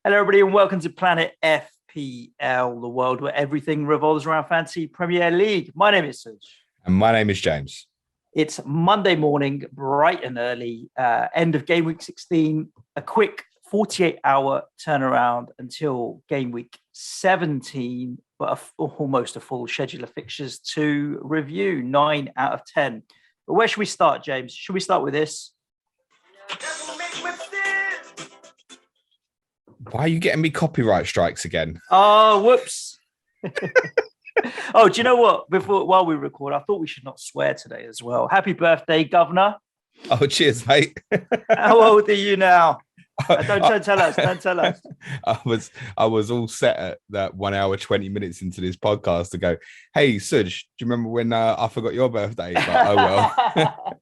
Hello, everybody, and welcome to Planet FPL, the world where everything revolves around fantasy Premier League. My name is Suj. And my name is James. It's Monday morning, bright and early, end of game week 16, a quick 48-hour turnaround until game week 17, but almost a full schedule of fixtures to review, 9 out of 10. But where should we start, James? Should we start with this? Why are you getting me copyright strikes again? Oh, whoops. Oh, do you know what? While we record, I thought we should not swear today as well. Happy birthday, Governor. Oh, cheers, mate. How old are you now? Don't tell us. Don't tell us. I was all set at that 1 hour, 20 minutes into this podcast to go, hey, Suj, do you remember when I forgot your birthday? Like, oh, well.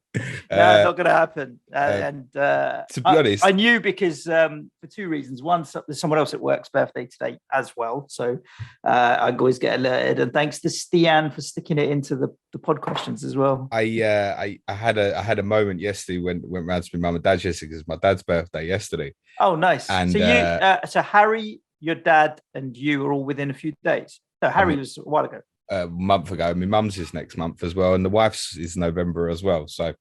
No, it's not going to happen. To be honest, I knew because for two reasons. One, there's someone else at work's birthday today as well. So I always get alerted. And thanks to Stian for sticking it into the pod questions as well. I had a moment yesterday when went round to my mum and dad's yesterday because it's my dad's birthday yesterday. Oh, nice. And so Harry, your dad, and you are all within a few days. No, Harry was a while ago. A month ago. My mum's is next month as well, and the wife's is November as well. So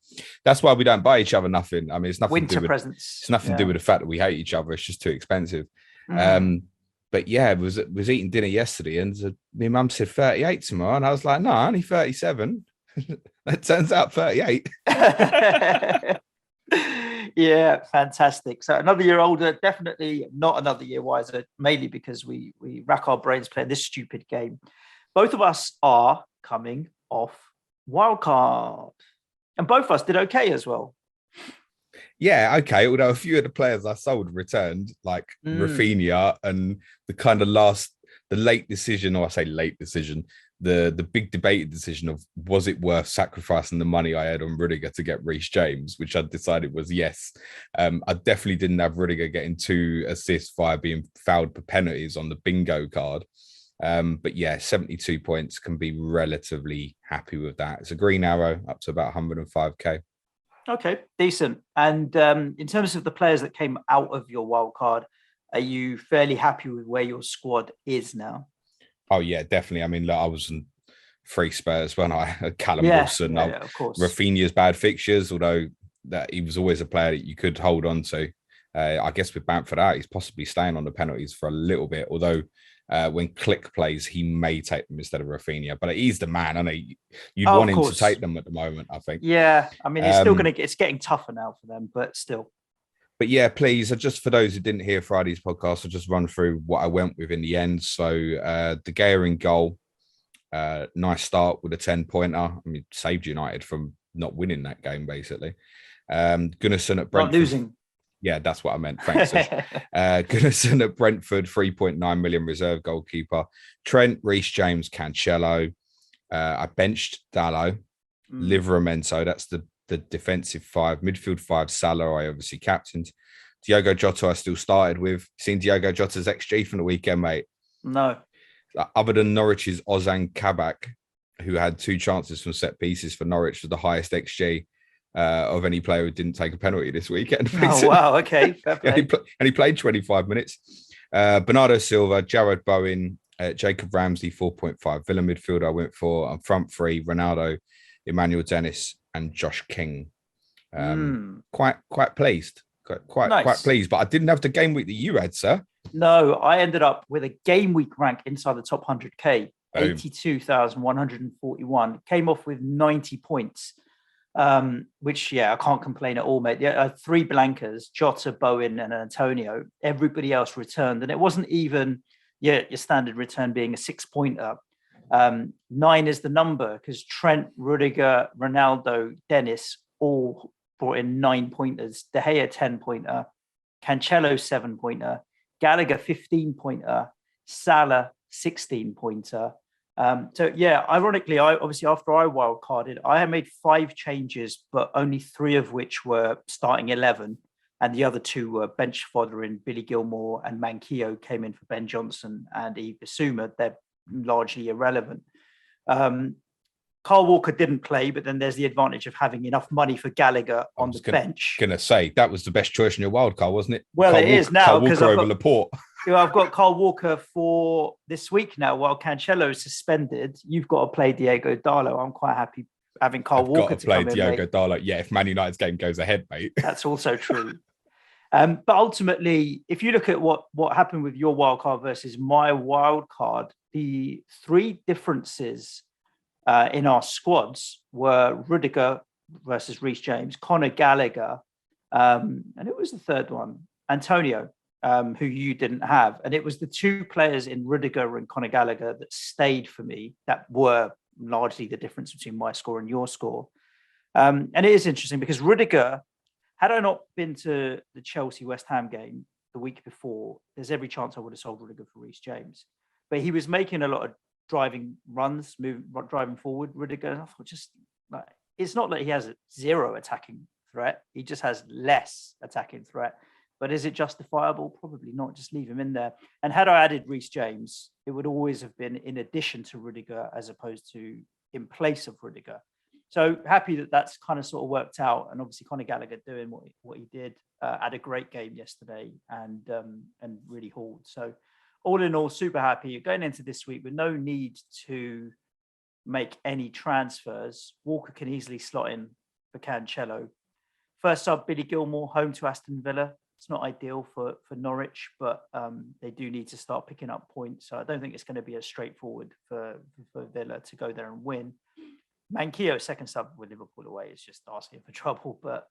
that's why we don't buy each other nothing. I mean, it's nothing winter to do with, presents. It's nothing to do with the fact that we hate each other. It's just too expensive. But yeah, was eating dinner yesterday, and my mum said 38 tomorrow, and I was like, no, only 37. That turns out 38. Yeah, fantastic. So another year older, definitely not another year wiser, mainly because we rack our brains playing this stupid game. Both of us are coming off Wildcard. And both of us did okay as well. Yeah, okay. Although a few of the players I sold returned, like Rafinha, and the late decision, or I say late decision, the big debated decision of was it worth sacrificing the money I had on Rudiger to get Reece James, which I decided was yes. I definitely didn't have Rudiger getting 2 assists via being fouled for penalties on the bingo card. But yeah, 72 points, can be relatively happy with that. It's a green arrow up to about 105k. Okay, decent. And in terms of the players that came out of your wild card, are you fairly happy with where your squad is now? Oh yeah, definitely. I mean, look, I was in 3 Spurs when I had Callum Wilson. Of course. Rafinha's bad fixtures, although that he was always a player that you could hold on to. I guess with Brentford out, he's possibly staying on the penalties for a little bit, although when Click plays, he may take them instead of Rafinha. But he's the man, and you'd want him to take them at the moment, I think. Yeah, I mean, it's getting tougher now for them, but still. But yeah, please, just for those who didn't hear Friday's podcast, I'll just run through what I went with in the end. So De Gea in goal, nice start with a 10-pointer. I mean, saved United from not winning that game, basically. Gunnarsson at Brentford. Not losing. Yeah, that's what I meant. Thanks. Gunnarsson at Brentford, 3.9 million reserve goalkeeper. Trent, Reece James, Cancelo. I benched Dalot, Livramento. That's the defensive 5. Midfield 5, Salah, I obviously captained. Diogo Jota, I still started with. Seen Diogo Jota's XG from the weekend, mate? No. Other than Norwich's Ozan Kabak, who had 2 chances from set pieces for Norwich, was the highest XG of any player who didn't take a penalty this weekend. Oh, wow. Okay. Fair play. And he played 25 minutes. Bernardo Silva, Jared Bowen, Jacob Ramsey, 4.5. Villa midfield I went for. On front 3, Ronaldo, Emmanuel Dennis, and Josh King. Quite pleased. Quite pleased. But I didn't have the game week that you had, sir. No, I ended up with a game week rank inside the top 100k, 82,141. Came off with 90 points. Which, I can't complain at all, mate. 3 blankers, Jota, Bowen, and Antonio. Everybody else returned, and it wasn't even your standard return being a 6-pointer. 9 is the number because Trent, Rudiger, Ronaldo, Dennis all brought in 9-pointers. De Gea 10-pointer, Cancelo 7-pointer, Gallagher 15-pointer, Salah 16-pointer. Ironically, after I wildcarded, I had made 5 changes, but only 3 of which were starting 11, and the other 2 were bench fodder in Billy Gilmore and Manquillo came in for Ben Johnson and Yves Bissouma. They're largely irrelevant. Carl Walker didn't play, but then there's the advantage of having enough money for Gallagher on the bench. Gonna say that was the best choice in your wild card, wasn't it? Well, Carl it Walker, is now Carl because Walker over Laporte. I've got Carl Walker for this week now. While Cancelo is suspended, you've got to play Diego Dallo. I'm quite happy having Carl Walker got to play come Diego in, Dallo. Yeah, if Man United's game goes ahead, mate. That's also true. But ultimately, if you look at what happened with your wild card versus my wild card, the three differences in our squads were Rudiger versus Reece James, Conor Gallagher, and it was the third one, Antonio, who you didn't have. And it was the two players in Rudiger and Conor Gallagher that stayed for me, that were largely the difference between my score and your score. And it is interesting because Rudiger, had I not been to the Chelsea-West Ham game the week before, there's every chance I would have sold Rudiger for Reece James. But he was making a lot of driving runs, driving forward, Rudiger. And I thought, just like, it's not that he has a zero attacking threat. He just has less attacking threat. But is it justifiable? Probably not. Just leave him in there. And had I added Reece James, it would always have been in addition to Rudiger as opposed to in place of Rudiger. So happy that that's kind of sort of worked out. And obviously Conor Gallagher doing what he did, had a great game yesterday and really hauled. So all in all, super happy. You're going into this week with no need to make any transfers. Walker can easily slot in for Cancelo. First sub, Billy Gilmore, home to Aston Villa. It's not ideal for Norwich, but they do need to start picking up points. So I don't think it's going to be as straightforward for Villa to go there and win. Manquillo, second sub with Liverpool away, is just asking for trouble, but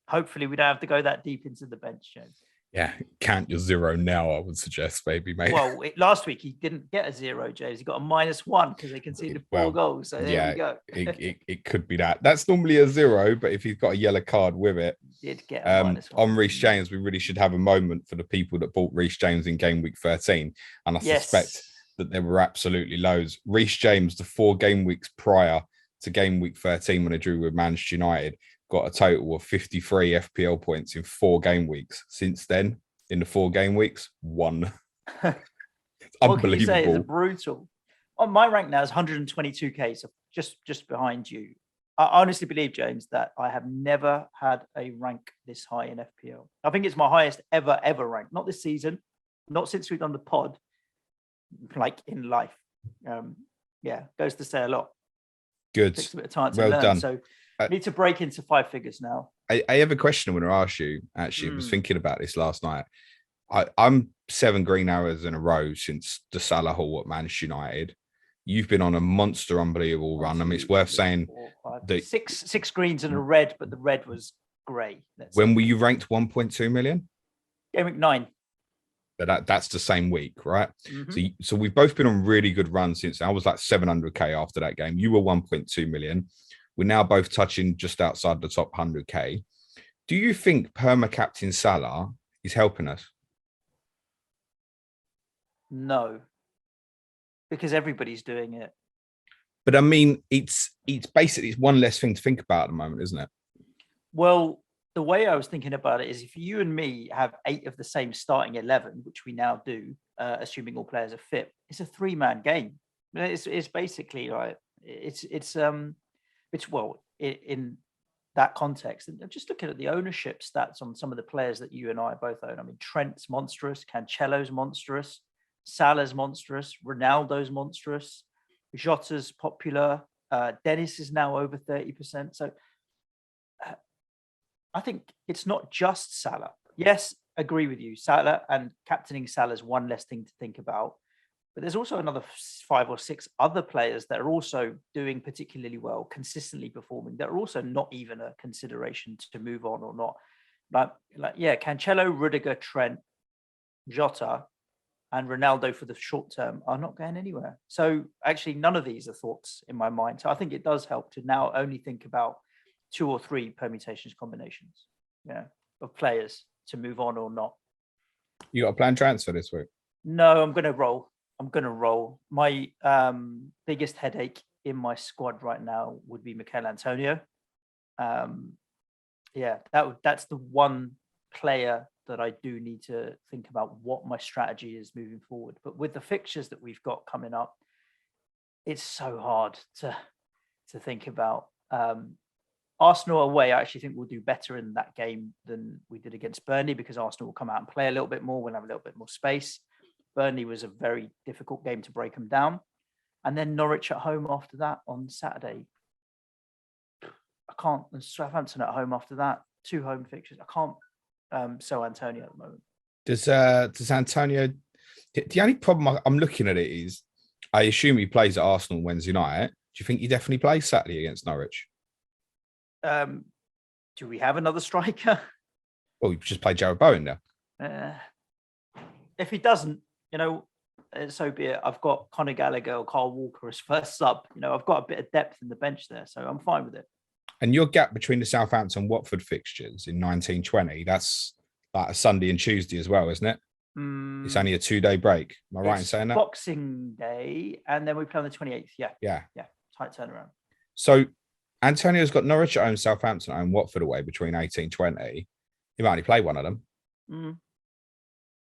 hopefully we don't have to go that deep into the bench, James. Yeah, count your zero now, I would suggest, maybe, mate. Well, last week he didn't get a zero, James. He got a -1 because they conceded 4 goals. So there we go. it could be that. That's normally a 0, but if he's got a yellow card with it, he did get a -1. On Reece James, we really should have a moment for the people that bought Reece James in game week 13. And I suspect that there were absolutely loads. Reece James, the 4 game weeks prior to game week 13 when they drew with Manchester United, got a total of 53 FPL points in 4 game weeks. Since then, in the 4 game weeks, 1. It's unbelievable. What can you say? It's brutal. On my rank now is 122k, so just behind you. I honestly believe, James, that I have never had a rank this high in FPL. I think it's my highest ever rank. Not this season, not since we've done the pod, like in life. Goes to say a lot. Good. Takes a bit of time to well learn. Done. So I need to break into 5 figures now. I have a question I want to ask you. Actually, I was thinking about this last night. I'm 7 green arrows in a row since the Salah haul at Manchester United. You've been on a monster, unbelievable run. I mean, it's worth saying that 6 greens and a red, but the red was grey. When were you ranked 1.2 million? Game week 9. But that's the same week, right? Mm-hmm. So we've both been on really good runs since. I was like 700k after that game. You were 1.2 million. We're now both touching just outside the top 100k. Do you think perma captain Salah is helping us? No, because everybody's doing it. But I mean, it's basically one less thing to think about at the moment, isn't it? Well, the way I was thinking about it is if you and me have 8 of the same starting 11, which we now do, assuming all players are fit, it's a 3-man game. It's basically like in that context. And just looking at the ownership stats on some of the players that you and I both own. I mean, Trent's monstrous, Cancelo's monstrous, Salah's monstrous, Ronaldo's monstrous, Jota's popular, Dennis is now over 30%. So I think it's not just Salah. Yes, agree with you. Salah and captaining Salah is one less thing to think about. But there's also another 5 or 6 other players that are also doing particularly well, consistently performing, that are also not even a consideration to move on or not. Cancelo, Rudiger, Trent, Jota, and Ronaldo for the short term are not going anywhere. So actually, none of these are thoughts in my mind. So I think it does help to now only think about 2 or 3 permutations, combinations, of players to move on or not. You got a planned transfer this week? No, I'm going to roll. My biggest headache in my squad right now would be Mikel Antonio. That's the one player that I do need to think about what my strategy is moving forward. But with the fixtures that we've got coming up, it's so hard to to think about. Arsenal away, I actually think we'll do better in that game than we did against Burnley, because Arsenal will come out and play a little bit more. We'll have a little bit more space. Burnley was a very difficult game to break them down. And then Norwich at home after that on Saturday. I can't. And Southampton at home after that. 2 home fixtures. I can't sell Antonio at the moment. Does Antonio... The only problem I'm looking at it is, I assume he plays at Arsenal Wednesday night. Do you think he definitely plays Saturday against Norwich? Do we have another striker? Well, you just played Jared Bowen now. If he doesn't, so be it. I've got Conor Gallagher or Carl Walker as first sub. I've got a bit of depth in the bench there, so I'm fine with it. And your gap between the Southampton and Watford fixtures in 1920, that's like a Sunday and Tuesday as well, isn't it? It's only a 2-day break. Am I right in saying that? Boxing Day, and then we play on the 28th. Yeah. Tight turnaround. So Antonio's got Norwich at home, Southampton at home, Watford away between 18-20. He might only play one of them.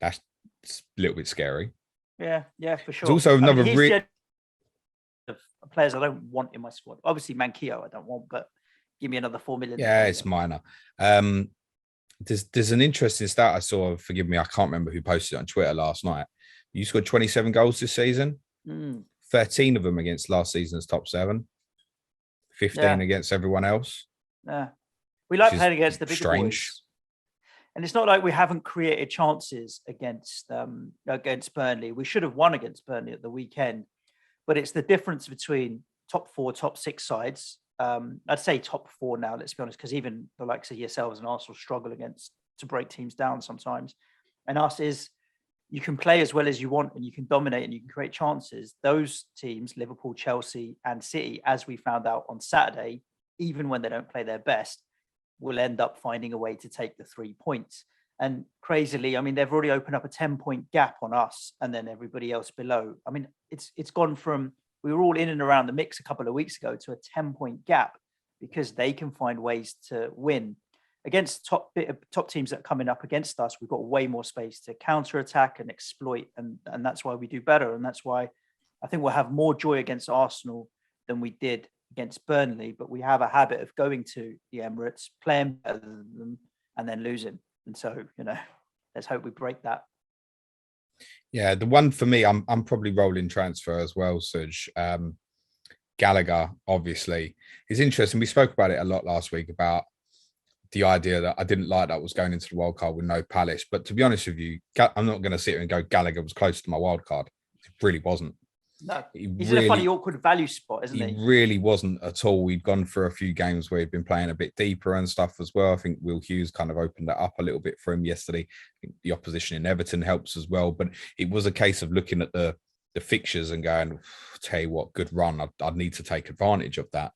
That's a little bit scary. Yeah, for sure. It's also another players I don't want in my squad. Obviously, Manquillo I don't want, but give me another 4 million. Yeah, it's minor. There's an interesting stat I saw. Forgive me, I can't remember who posted it on Twitter last night. You scored 27 goals this season. 13 of them against last season's top 7. 15 against everyone else. Yeah, we like playing against the bigger boys. And it's not like we haven't created chances against Burnley. We should have won against Burnley at the weekend, but it's the difference between top 4, top 6 sides. I'd say top 4 now, let's be honest, because even the likes of yourselves and Arsenal struggle to break teams down sometimes. And us is, you can play as well as you want and you can dominate and you can create chances. Those teams, Liverpool, Chelsea and City, as we found out on Saturday, even when they don't play their best, will end up finding a way to take the 3 points. And crazily, I mean, they've already opened up a 10-point gap on us and then everybody else below. I mean, it's gone from, we were all in and around the mix a couple of weeks ago, to a 10-point gap, because they can find ways to win. Against top teams that are coming up against us, we've got way more space to counter-attack and exploit, and that's why we do better. And that's why I think we'll have more joy against Arsenal than we did against Burnley, but we have a habit of going to the Emirates, playing better than them, and then losing. And so, let's hope we break that. Yeah, the one for me, I'm probably rolling transfer as well, Suj. Gallagher, obviously, is interesting. We spoke about it a lot last week about the idea that I didn't like that was going into the wildcard with no Palace. But to be honest with you, I'm not going to sit here and go Gallagher was close to my wildcard. It really wasn't. No, he's in a funny, awkward value spot, isn't he? He really wasn't at all. We'd gone for a few games where he'd been playing a bit deeper and stuff as well. I think Will Hughes kind of opened that up a little bit for him yesterday. I think the opposition in Everton helps as well. But it was a case of looking at the fixtures and going, tell you what, good run. I'd need to take advantage of that.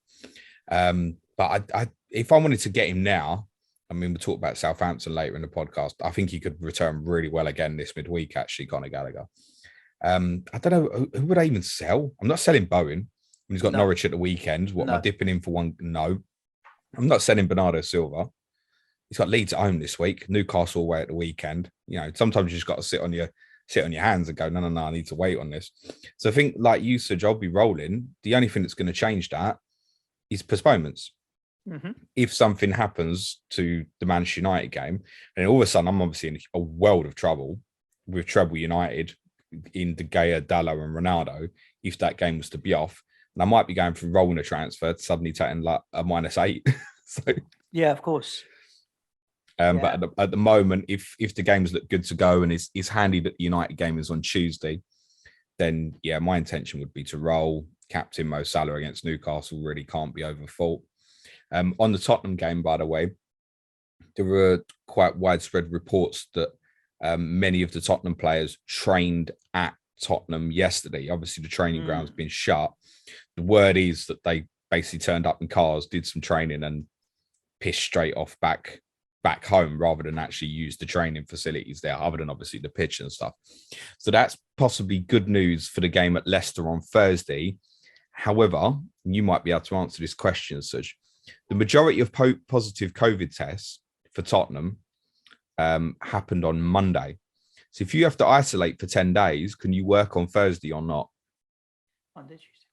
But I if I wanted to get him now, I mean, we'll talk about Southampton later in the podcast. I think he could return really well again this midweek, actually, Conor Gallagher. I don't know, who would I even sell? I'm not selling Bowen. He's got Norwich at the weekend. What am I dipping in for one? No. I'm not selling Bernardo Silva. He's got Leeds at home this week, Newcastle away at the weekend. Sometimes you just got to sit on your hands and go, no, I need to wait on this. So I think, like you said, I'll be rolling. The only thing that's going to change that is postponements. Mm-hmm. If something happens to the Manchester United game, and all of a sudden I'm obviously in a world of trouble with treble United in De Gea, Dalot and Ronaldo, if that game was to be off, and I might be going from rolling a transfer to suddenly taking like a -8. So yeah, of course. But at the moment, if the games look good to go and it's handy that the United game is on Tuesday, then yeah, my intention would be to roll captain Mo Salah against Newcastle. Really can't be over fault. On the Tottenham game, by the way, there were quite widespread reports that many of the Tottenham players trained at Tottenham yesterday. Obviously, the training ground's been shut. The word is that they basically turned up in cars, did some training, and pissed straight off back home rather than actually use the training facilities there, other than obviously the pitch and stuff. So that's possibly good news for the game at Leicester on Thursday. However, you might be able to answer this question, Suj. The majority of positive COVID tests for Tottenham happened on Monday. So if you have to isolate for 10 days, can you work on Thursday or not? Monday, Tuesday.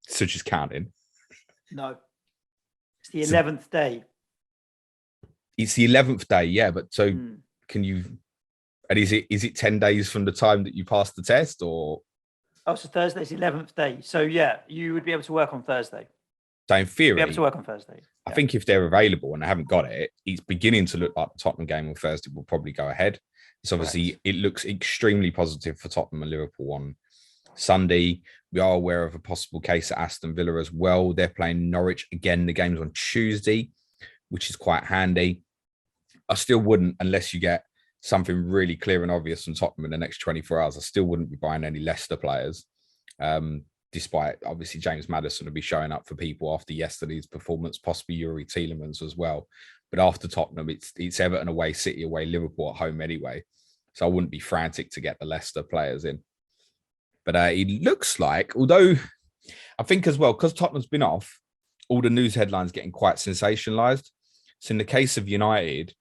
Such as counting. No. It's the 11th day. It's the 11th day, yeah. But so can you... And is it 10 days from the time that you passed the test, or? Oh, so Thursday's the 11th day. So yeah, you would be able to work on Thursday. So in theory, be able to work on Thursday. I think if they're available and they haven't got it, it's beginning to look like the Tottenham game on Thursday will probably go ahead. It's obviously, it looks extremely positive for Tottenham and Liverpool on Sunday. We are aware of a possible case at Aston Villa as well. They're playing Norwich again. The game's on Tuesday, which is quite handy. I still wouldn't, unless you get something really clear and obvious from Tottenham in the next 24 hours. I still wouldn't be buying any Leicester players, despite obviously James Maddison will be showing up for people after yesterday's performance, possibly Yuri Tielemans as well. But after Tottenham, it's Everton away, City away, Liverpool at home anyway. So I wouldn't be frantic to get the Leicester players in. But it looks like, although I think as well, because Tottenham's been off, all the news headlines getting quite sensationalised. So in the case of United,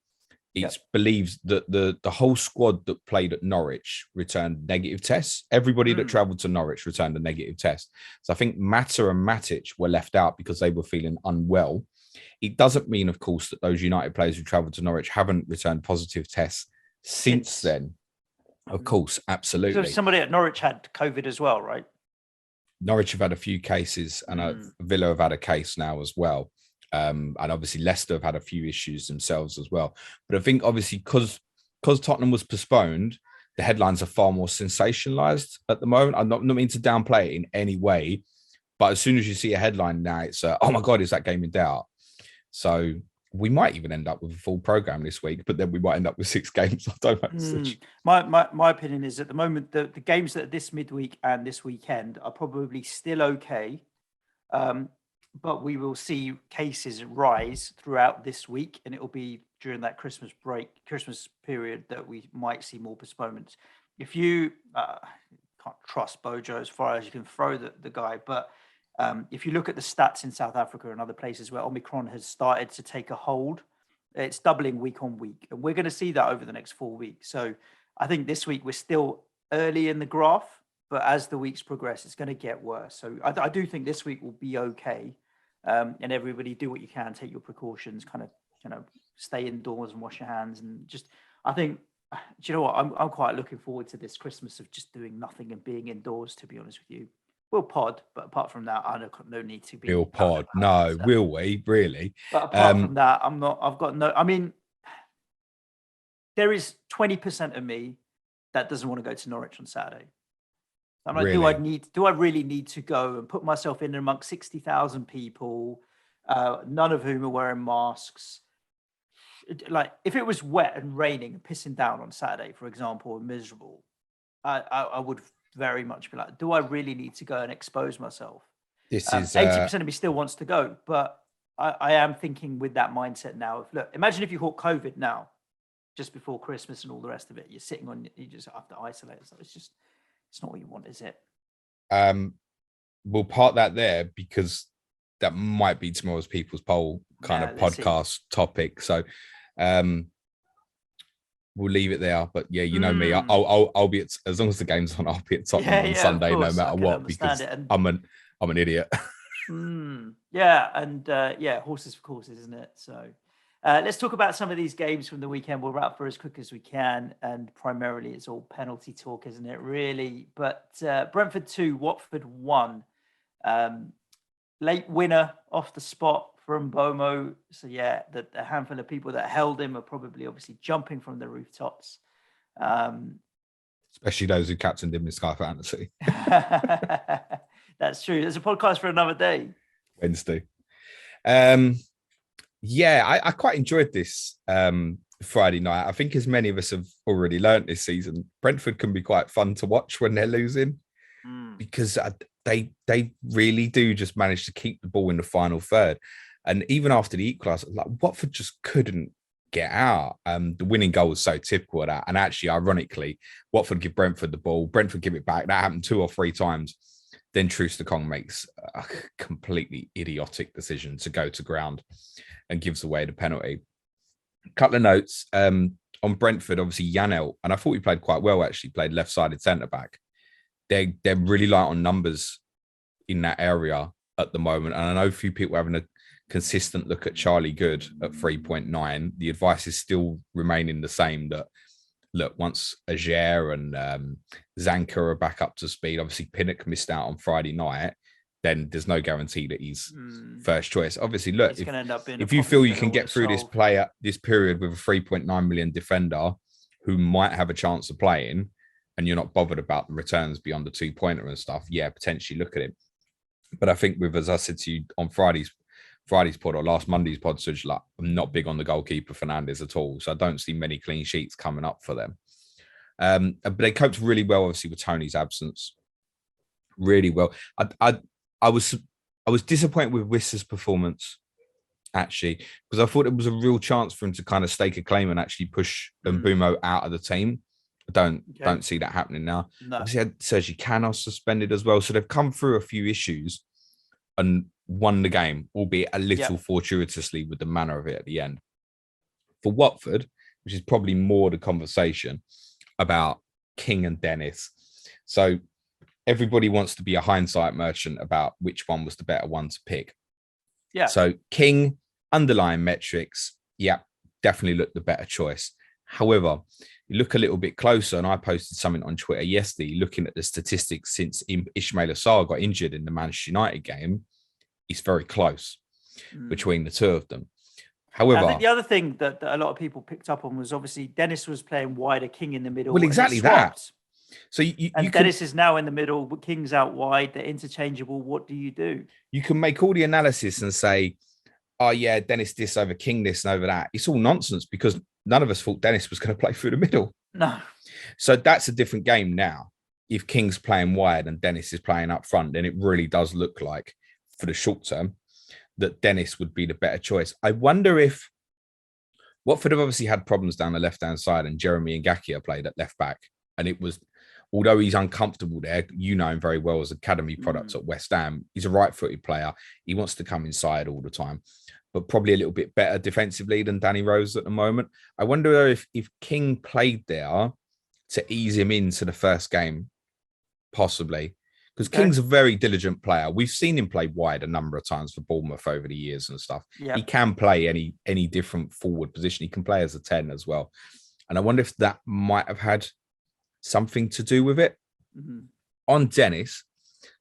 it's believed that the whole squad that played at Norwich returned negative tests. Everybody that travelled to Norwich returned a negative test. So I think Mata and Matic were left out because they were feeling unwell. It doesn't mean, of course, that those United players who travelled to Norwich haven't returned positive tests since then. Of course, absolutely. So somebody at Norwich had COVID as well, right? Norwich have had a few cases, and Villa have had a case now as well. And obviously Leicester have had a few issues themselves as well. But I think obviously because Tottenham was postponed, the headlines are far more sensationalized at the moment. I'm not mean to downplay it in any way, but as soon as you see a headline now, it's oh my God, is that game in doubt? So we might even end up with a full program this week, but then we might end up with 6 games. I don't know. My opinion is at the moment, the games that are this midweek and this weekend are probably still okay. But we will see cases rise throughout this week, and it will be during that Christmas period that we might see more postponements. If you can't trust Bojo as far as you can throw the guy, but if you look at the stats in South Africa and other places where Omicron has started to take a hold, it's doubling week on week, and we're going to see that over the next 4 weeks. So I think this week we're still early in the graph, but as the weeks progress, it's going to get worse. So I do think this week will be okay. And everybody do what you can, take your precautions, kind of, stay indoors and wash your hands. And just, I think, do you know what? I'm quite looking forward to this Christmas of just doing nothing and being indoors, to be honest with you. We'll pod, but apart from that, I don't no need to be. We'll pod. No, will we? Really? But apart from that, I mean, there is 20% of me that doesn't want to go to Norwich on Saturday. I'm like, really? Do I really need to go and put myself in amongst 60,000 people, none of whom are wearing masks? Like, if it was wet and raining and pissing down on Saturday, for example, and miserable, I would very much be like, do I really need to go and expose myself? This is 80% of me still wants to go, but I am thinking with that mindset now. Look, imagine if you caught COVID now, just before Christmas and all the rest of it. You're sitting on, you just have to isolate. So it's not what you want, is it? We'll park that there because that might be tomorrow's People's Poll kind of podcast topic. So we'll leave it there. But yeah, you know me, I'll be as long as the game's on, I'll be at Tottenham on Sunday, no matter what, because I'm an idiot. Yeah, and horses for courses, isn't it? So let's talk about some of these games from the weekend. We'll wrap for as quick as we can, and primarily it's all penalty talk, isn't it? Really, but Brentford 2, Watford 1. Late winner off the spot from Bomo. So yeah, the handful of people that held him are probably obviously jumping from the rooftops. Especially those who captained him in Sky Fantasy. That's true. There's a podcast for another day. Wednesday. Yeah, I quite enjoyed this Friday night. I think as many of us have already learnt this season, Brentford can be quite fun to watch when they're losing because they really do just manage to keep the ball in the final third. And even after the equaliser, like Watford just couldn't get out. The winning goal was so typical of that. And actually, ironically, Watford give Brentford the ball, Brentford give it back. That happened 2 or 3 times. Then Troost-Ekong makes a completely idiotic decision to go to ground and gives away the penalty. A couple of notes on Brentford, obviously Janelt, and I thought he played quite well, actually, played left-sided centre-back. They're really light on numbers in that area at the moment. And I know a few people having a consistent look at Charlie Good at 3.9. The advice is still remaining the same, that look, once Ajer and Zanka are back up to speed, obviously Pinnock missed out on Friday night, then there's no guarantee that he's first choice. Obviously, look, if you feel you can get through this period with a 3.9 million defender who might have a chance of playing, and you're not bothered about the returns beyond the 2-pointer and stuff, yeah, potentially look at it. But I think as I said to you on Friday's pod or last Monday's pod, Suj, like, I'm not big on the goalkeeper Fernandes at all, so I don't see many clean sheets coming up for them. But they coped really well, obviously, with Tony's absence. Really well. I was disappointed with Wissa's performance, actually, because I thought it was a real chance for him to kind of stake a claim and actually push Mbumo out of the team. I don't see that happening now. No. Obviously, had Sergi Canos suspended as well, so they've come through a few issues and won the game, albeit a little fortuitously with the manner of it at the end. For Watford, which is probably more the conversation about King and Dennis. So everybody wants to be a hindsight merchant about which one was the better one to pick. Yeah. So King, underlying metrics, definitely looked the better choice. However, you look a little bit closer, and I posted something on Twitter yesterday looking at the statistics since Ismail Assar got injured in the Manchester United game. It's very close between the two of them. However, I think the other thing that a lot of people picked up on was obviously Dennis was playing wider, King in the middle. Well, exactly that. So Dennis is now in the middle, but King's out wide. They're interchangeable. What do? You can make all the analysis and say, oh yeah, Dennis this over King this and over that. It's all nonsense because none of us thought Dennis was going to play through the middle. No. So that's a different game now. If King's playing wide and Dennis is playing up front, then it really does look like, for the short term, that Dennis would be the better choice. I wonder if Watford have obviously had problems down the left-hand side, and Jeremy Ngakia played at left back. And it was, although he's uncomfortable there, you know him very well as academy products at West Ham. He's a right-footed player. He wants to come inside all the time, but probably a little bit better defensively than Danny Rose at the moment. I wonder if King played there to ease him into the first game, possibly. Because King's a very diligent player. We've seen him play wide a number of times for Bournemouth over the years and stuff. Yep. He can play any different forward position. He can play as a 10 as well. And I wonder if that might have had something to do with it. On Dennis,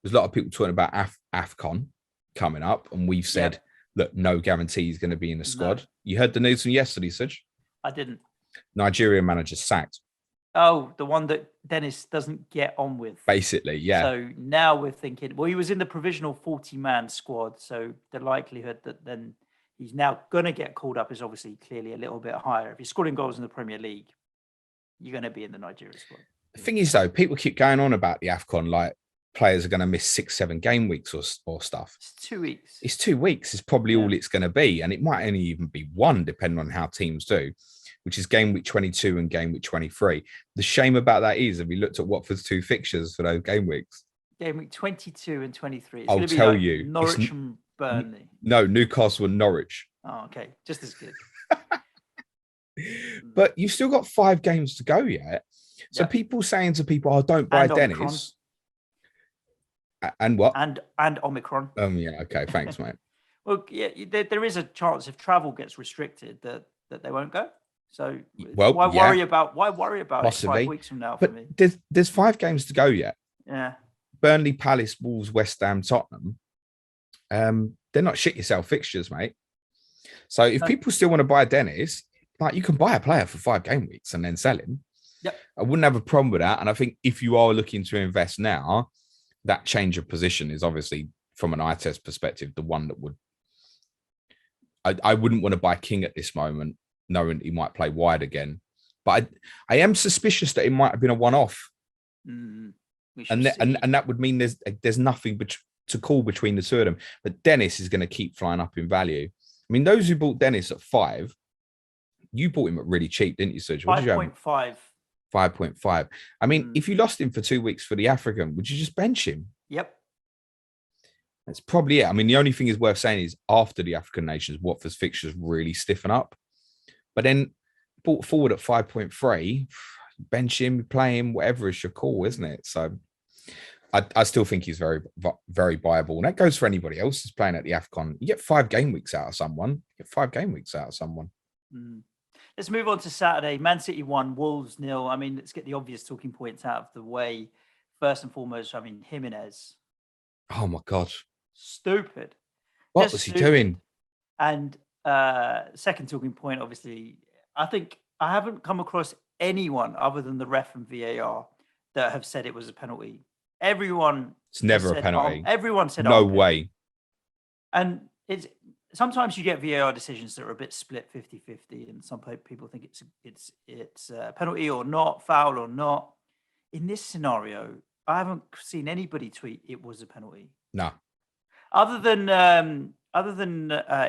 there's a lot of people talking about AFCON coming up. And we've said, look, no guarantee he's going to be in the squad. No. You heard the news from yesterday, Suj? I didn't. Nigerian manager sacked. Oh, the one that Dennis doesn't get on with. Basically, yeah. So now we're thinking, well, he was in the provisional 40-man squad, so the likelihood that then he's now going to get called up is obviously clearly a little bit higher. If you're scoring goals in the Premier League, you're going to be in the Nigeria squad. The thing is, though, people keep going on about the AFCON, like players are going to miss 6-7 game weeks or stuff. It's 2 weeks. It's 2 weeks. It's probably all it's going to be. And it might only even be one, depending on how teams do, which is game week 22 and game week 23. The shame about that is, have we looked at Watford's 2 fixtures for those game weeks? Game week 22 and 23. It's I'll tell you. Norwich and Burnley. No, Newcastle and Norwich. Oh, okay. Just as good. But you've still got 5 games to go yet. So people saying to people, oh, don't buy Dennis. Omicron. And what? And Omicron. Yeah, okay. Thanks, mate. Well, yeah, there is a chance if travel gets restricted that they won't go. So why worry about possibly. It 5 weeks from now for me? There's 5 games to go yet. Yeah. Burnley, Palace, Wolves, West Ham, Tottenham. They're not shit yourself fixtures, mate. So if people still want to buy Dennis, like, you can buy a player for 5 game weeks and then sell him. Yep. I wouldn't have a problem with that. And I think if you are looking to invest now, that change of position is obviously, from an eye test perspective, the one that would. I wouldn't want to buy King at this moment, knowing he might play wide again. But I am suspicious that it might have been a one-off. And that would mean there's nothing to call between the two of them. But Dennis is going to keep flying up in value. I mean, those who bought Dennis at 5, you bought him at really cheap, didn't you, Suj? 5.5. 5.5. I mean, if you lost him for 2 weeks for the African, would you just bench him? Yep. That's probably it. I mean, the only thing is worth saying is after the African nations, Watford's fixtures really stiffen up. But then brought forward at 5.3, bench him, play him, whatever is your call, isn't it? So I still think he's very, very viable. And that goes for anybody else who's playing at the AFCON. You get 5 game weeks out of someone. Let's move on to Saturday. Man City 1, Wolves 0. I mean, let's get the obvious talking points out of the way. First and foremost, I mean, Jimenez. Oh, my God. Stupid. What was he doing? And second talking point, obviously, I think I haven't come across anyone other than the ref and VAR that have said it was a penalty. It's never a penalty. Everyone said no way. And it's sometimes you get VAR decisions that are a bit split 50-50, and some people think it's a penalty or not, foul or not. In this scenario, I haven't seen anybody tweet it was a penalty. No. Other than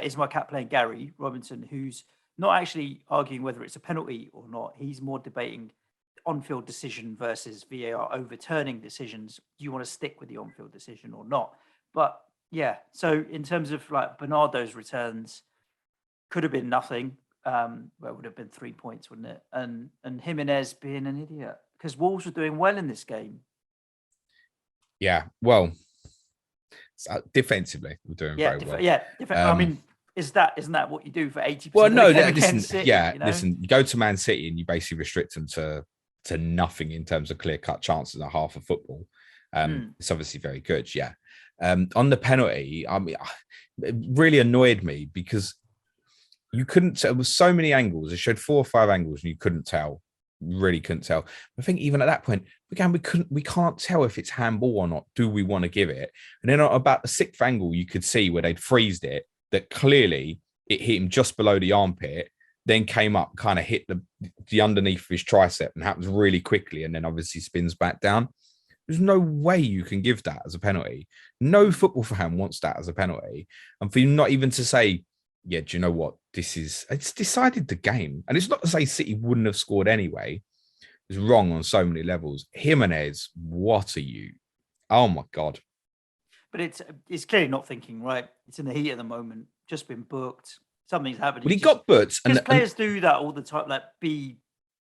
is my cat playing Gary Robinson, who's not actually arguing whether it's a penalty or not. He's more debating on-field decision versus VAR overturning decisions. Do you want to stick with the on-field decision or not? But yeah, so in terms of like Bernardo's returns, could have been nothing. Well, it would have been 3 points, wouldn't it? And Jimenez being an idiot because Wolves were doing well in this game. Yeah, well, defensively we're doing very well. Yeah, I mean, isn't that what you do for 80%? Well, no, listen, City, listen. You go to Man City and you basically restrict them to nothing in terms of clear-cut chances and a half of football. It's obviously very good, yeah. On the penalty, I mean, it really annoyed me because you couldn't tell. There was so many angles. It showed 4 or 5 angles, and you couldn't tell. Really couldn't tell. I think even at that point, we can't tell if it's handball or not. Do we want to give it? And then about the 6th angle, you could see where they'd freezed it. That clearly it hit him just below the armpit, then came up, kind of hit the underneath of his tricep, and happens really quickly, and then obviously spins back down. There's no way you can give that as a penalty. No football fan wants that as a penalty. And for you not even to say, yeah, do you know what? It's decided the game. And it's not to say City wouldn't have scored anyway. It's wrong on so many levels. Jimenez, what are you? Oh my God. But it's clearly not thinking, right? It's in the heat of the moment, just been booked. Something's happening. Well, he got booked. Because players do that all the time, like be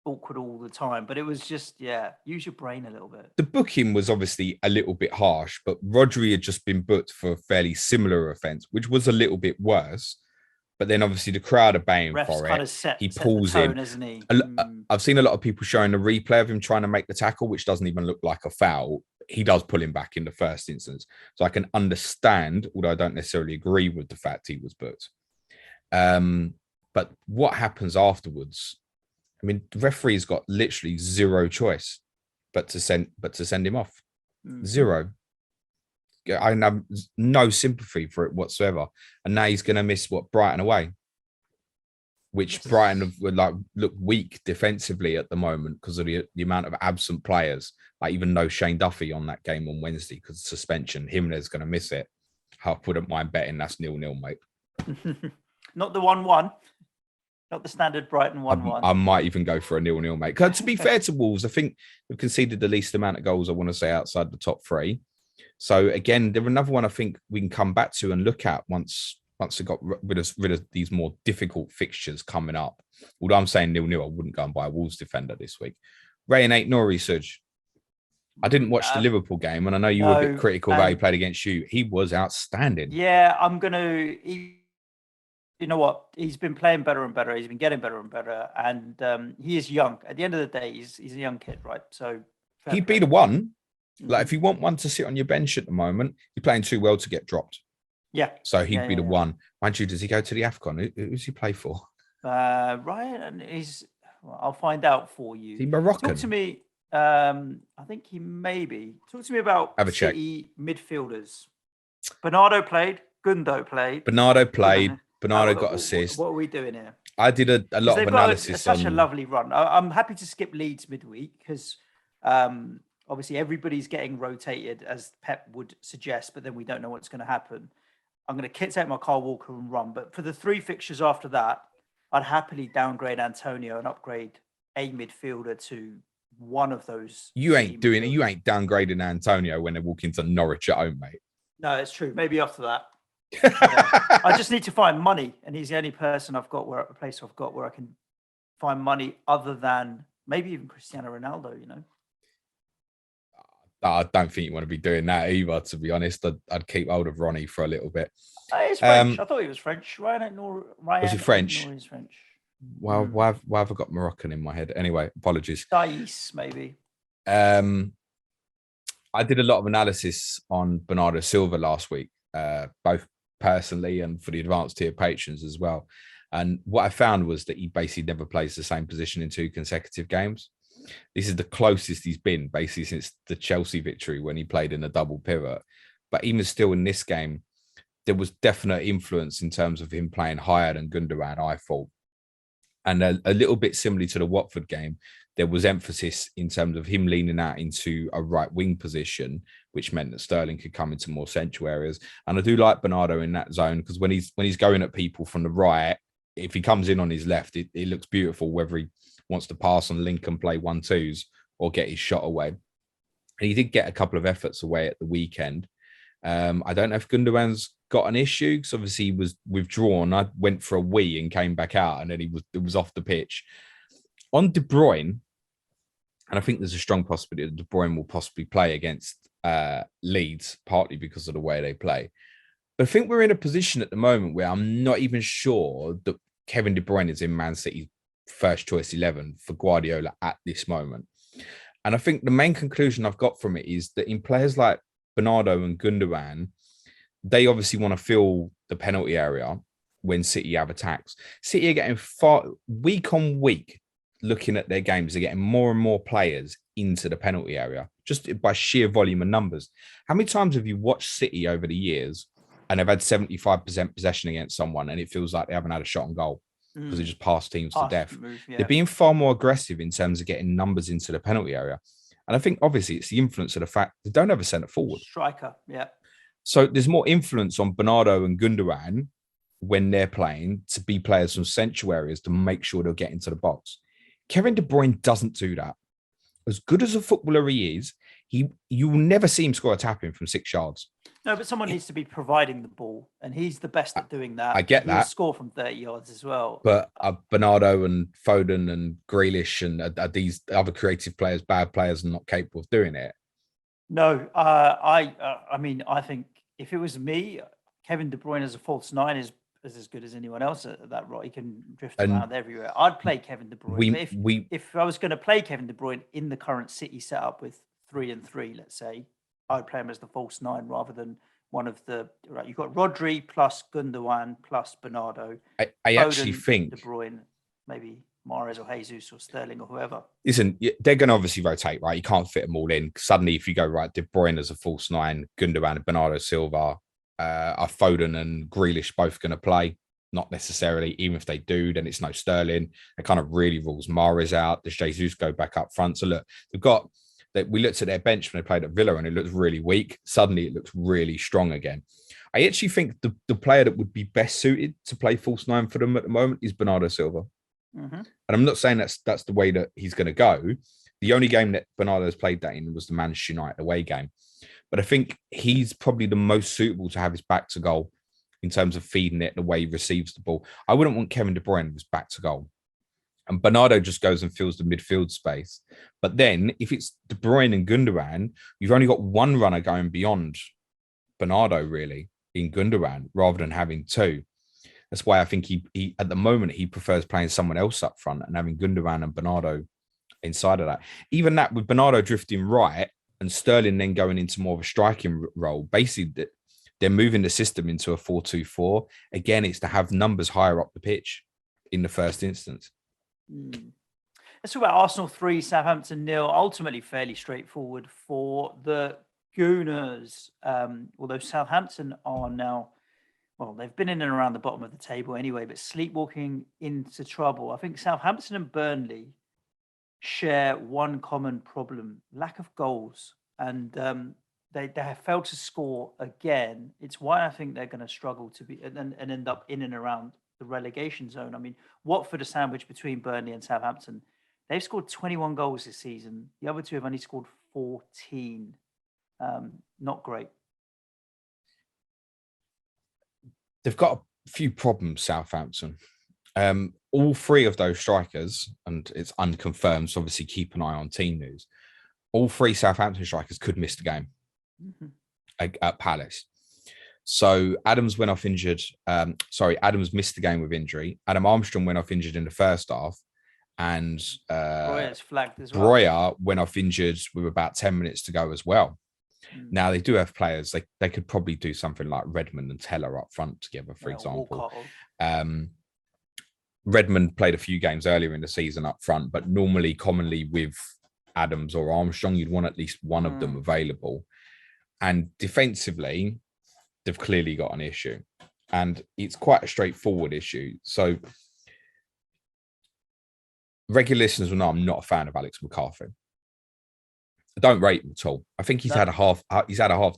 awkward all the time. But it was just, use your brain a little bit. The booking was obviously a little bit harsh, but Rodri had just been booked for a fairly similar offence, which was a little bit worse. But then obviously the crowd are baying for it. He pulls him. Isn't he? I've seen a lot of people showing the replay of him trying to make the tackle, which doesn't even look like a foul. He does pull him back in the first instance. So I can understand, although I don't necessarily agree with the fact he was booked. But what happens afterwards? I mean, the referee's got literally zero choice but to send him off. Zero. I have no sympathy for it whatsoever. And now he's going to miss Brighton away, which Brighton would look weak defensively at the moment because of the amount of absent players. Like even though Shane Duffy on that game on Wednesday because of suspension, Jimenez going to miss it. I wouldn't mind betting that's 0-0, mate. Not the 1-1. Not the standard Brighton 1-1. I might even go for a 0-0, mate. Because to be fair to Wolves, I think they've conceded the least amount of goals, I want to say, outside the top 3. So again, they're another one I think we can come back to and look at once they got rid of these more difficult fixtures coming up. Although I'm saying 0-0, I wouldn't go and buy a Wolves defender this week. Ray and 8 Nori, Suj. I didn't watch the Liverpool game, and I know you were a bit critical of how he played against you. He was outstanding. Yeah, I'm going to... You know what? He's been playing better and better. He's been getting better and better. And he is young. At the end of the day, he's a young kid, right? So he'd be the one. Like if you want one to sit on your bench at the moment, you're playing too well to get dropped. Yeah. So he'd be the one. Mind you, does he go to the AFCON? Who's he play for? Ryan, I'll find out for you. Is he Moroccan? Talk to me. I think he may be. Talk to me about City midfielders. Bernardo played. Gundo played. Bernardo got assists. What are we doing here? I did a lot of analysis. Such a lovely run. I'm happy to skip Leeds midweek because obviously everybody's getting rotated as Pep would suggest, but then we don't know what's going to happen. I'm going to take my Kyle Walker and run. But for the 3 fixtures after that, I'd happily downgrade Antonio and upgrade a midfielder to one of those. You ain't doing it. You ain't downgrading Antonio when they walk into Norwich at home, mate. No, it's true. Maybe after that. Yeah. I just need to find money, and he's the only person I've got where I can find money other than maybe even Cristiano Ronaldo. I don't think you want to be doing that either, to be honest. I'd keep hold of Ronnie for a little bit. It's French. I thought he was French. Ryan Was he French? Nor is French. Well, why have I got Moroccan in my head? Anyway, apologies. Thais, maybe. I did a lot of analysis on Bernardo Silva last week, both personally and for the advanced tier patrons as well. And what I found was that he basically never plays the same position in 2 consecutive games. This is the closest he's been basically since the Chelsea victory when he played in a double pivot. But even still in this game, there was definite influence in terms of him playing higher than Gundogan, I thought. And a little bit similarly to the Watford game, there was emphasis in terms of him leaning out into a right wing position, which meant that Sterling could come into more central areas. And I do like Bernardo in that zone because when he's going at people from the right, if he comes in on his left, it looks beautiful, whether he wants to pass and link and play 1-2s or get his shot away. And he did get a couple of efforts away at the weekend. I don't know if Gundogan's got an issue because obviously he was withdrawn. I went for a wee and came back out, and then it was off the pitch. On De Bruyne, and I think there's a strong possibility that De Bruyne will possibly play against Leeds, partly because of the way they play. But I think we're in a position at the moment where I'm not even sure that Kevin De Bruyne is in Man City's first choice 11 for Guardiola at this moment. And I think the main conclusion I've got from it is that in players like Bernardo and Gundogan, they obviously want to fill the penalty area when City have attacks. City are getting far week on week, looking at their games, they're getting more and more players into the penalty area just by sheer volume and numbers. How many times have you watched City over the years and they've had 75% possession against someone and it feels like they haven't had a shot on goal because they just passed teams to death? They're being far more aggressive in terms of getting numbers into the penalty area. And I think obviously it's the influence of the fact they don't have a centre forward. Striker, yeah. So there's more influence on Bernardo and Gundogan when they're playing to be players from central areas to make sure they'll get into the box. Kevin De Bruyne doesn't do that. As good as a footballer he is, you will never see him score a tap-in from 6 yards. No, but someone needs to be providing the ball, and he's the best at doing that. I get that. He'll score from 30 yards as well. But Bernardo and Foden and Grealish and are these other creative players, bad players, and not capable of doing it? No, I mean, I think if it was me, Kevin De Bruyne as a false 9 is as good as anyone else at that right. He can drift around everywhere. I'd play Kevin De Bruyne. If I was going to play Kevin De Bruyne in the current City setup with 3 and 3, let's say, I'd play him as the false 9 rather than one of the right. You've got Rodri plus Gundogan plus Bernardo. I Foden, actually think De Bruyne, maybe Mahrez or Jesus or Sterling or whoever. Listen, they're going to obviously rotate, right? You can't fit them all in. Suddenly, if you go right, De Bruyne as a false 9, Gundogan and Bernardo Silva, are Foden and Grealish both going to play? Not necessarily. Even if they do, then it's no Sterling. It kind of really rules Mahrez out. Does Jesus go back up front? So look, we looked at their bench when they played at Villa and it looked really weak. Suddenly it looks really strong again. I actually think the player that would be best suited to play false 9 for them at the moment is Bernardo Silva. Mm-hmm. And I'm not saying that's the way that he's going to go. The only game that Bernardo's played that in was the Manchester United away game. But I think he's probably the most suitable to have his back to goal in terms of feeding it, the way he receives the ball. I wouldn't want Kevin De Bruyne with his back to goal. And Bernardo just goes and fills the midfield space. But then if it's De Bruyne and Gundogan, you've only got one runner going beyond Bernardo, really, in Gundogan, rather than having 2. That's why I think he at the moment, he prefers playing someone else up front and having Gundogan and Bernardo inside of that. Even that with Bernardo drifting right and Sterling then going into more of a striking role, basically they're moving the system into a 4-2-4. Again, it's to have numbers higher up the pitch in the first instance. Let's talk about Arsenal 3, Southampton 0. Ultimately, fairly straightforward for the Gooners. Although Southampton are now, well, they've been in and around the bottom of the table anyway, but sleepwalking into trouble. I think Southampton and Burnley share one common problem: lack of goals. And they have failed to score again. It's why I think they're going to struggle to be and end up in and around the relegation zone. I mean, Watford, a sandwich between Burnley and Southampton. They've scored 21 goals this season. The other two have only scored 14. Not great. They've got a few problems, Southampton. All 3 of those strikers, and it's unconfirmed, so obviously keep an eye on team news, all three Southampton strikers could miss the game at Palace. So Adams went off injured. Adams missed the game with injury. Adam Armstrong went off injured in the first half. And Breuer's flagged as well. Breuer went off injured with about 10 minutes to go as well. Now they do have players. They could probably do something like Redmond and Teller up front together, for example. Redmond played a few games earlier in the season up front, but commonly with Adams or Armstrong, you'd want at least one of them available. And defensively, they've clearly got an issue. And it's quite a straightforward issue. So regular listeners will know I'm not a fan of Alex McCarthy. I don't rate him at all. I think he's had a half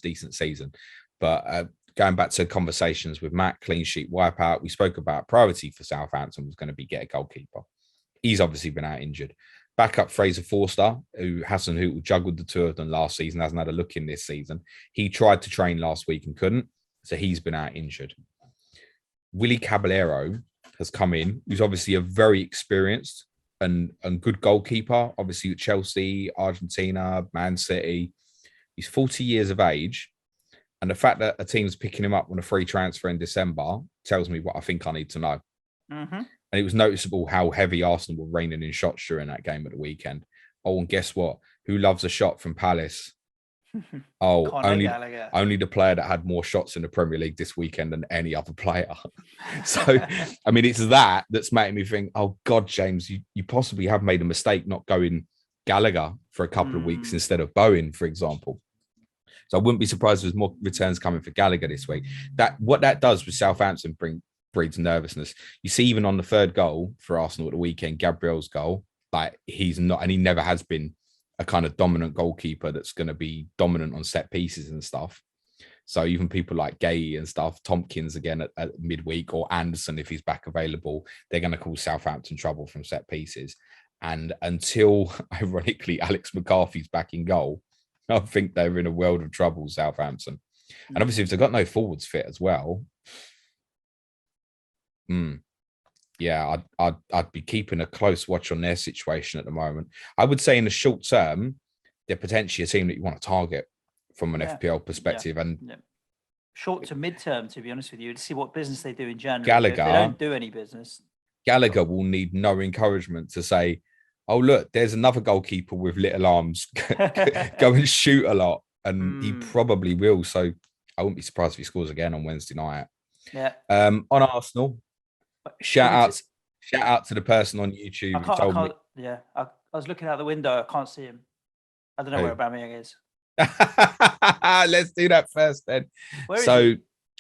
decent season, but going back to conversations with Matt, clean sheet wipeout, we spoke about priority for Southampton was going to be get a goalkeeper. He's obviously been out injured. Backup Fraser Forster, who juggled the two of them last season, hasn't had a look in this season. He tried to train last week and couldn't, so he's been out injured. Willie Caballero has come in, who's obviously a very experienced and good goalkeeper, obviously with Chelsea, Argentina, Man City. He's 40 years of age. And the fact that a team's picking him up on a free transfer in December tells me what I think I need to know. And it was noticeable how heavy Arsenal were raining in shots during that game at the weekend. Oh, and guess what? Who loves a shot from Palace? Oh, only the player that had more shots in the Premier League this weekend than any other player. So, I mean, it's that's making me think, oh, God, James, you possibly have made a mistake not going Gallagher for a couple of weeks instead of Bowen, for example. So I wouldn't be surprised if there's more returns coming for Gallagher this week. What that does with Southampton breeds nervousness. You see, even on the third goal for Arsenal at the weekend, Gabriel's goal, like he's not, and he never has been a kind of dominant goalkeeper that's going to be dominant on set pieces and stuff. So even people like Gay and stuff, Tompkins again at midweek, or Anderson, if he's back available, they're going to cause Southampton trouble from set pieces. And until, ironically, Alex McCarthy's back in goal, I think they're in a world of trouble, Southampton. And obviously, if they've got no forwards fit as well, yeah, I'd be keeping a close watch on their situation at the moment. I would say in the short term, they're potentially a team that you want to target from an FPL perspective. And short to mid-term, to be honest with you, to see what business they do in January. Gallagher, if they don't do any business. Gallagher will need no encouragement to say, oh, look, there's another goalkeeper with little arms. Go and shoot a lot. And he probably will. So I wouldn't be surprised if he scores again on Wednesday night. Yeah. On Arsenal, shout out to the person on YouTube who told me. Yeah, I was looking out the window. I can't see him. I don't know where Aubameyang is. Let's do that first then. So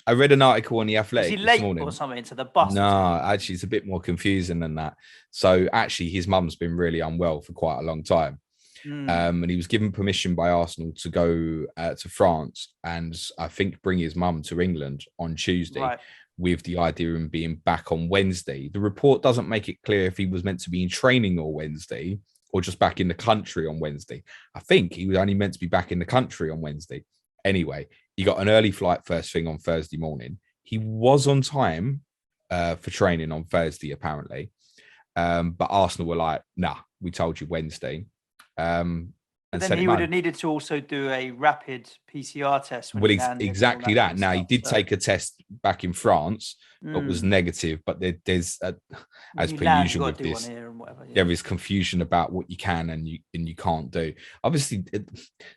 I read an article on The Athletic this morning. Is he late or something to the bus? No, actually, it's a bit more confusing than that. So actually, his mum's been really unwell for quite a long time. And he was given permission by Arsenal to go to France and I think bring his mum to England on Tuesday with the idea of him being back on Wednesday. The report doesn't make it clear if he was meant to be in training on Wednesday or just back in the country on Wednesday. I think he was only meant to be back in the country on Wednesday. Anyway, he got an early flight first thing on Thursday morning. He was on time for training on Thursday, apparently. But Arsenal were like, nah, we told you Wednesday. And then he would have needed to also do a rapid PCR test. Well, exactly that. Now, he did take a test back in France, but was negative. But there's, as per usual with this, there is confusion about what you can and you can't do. Obviously,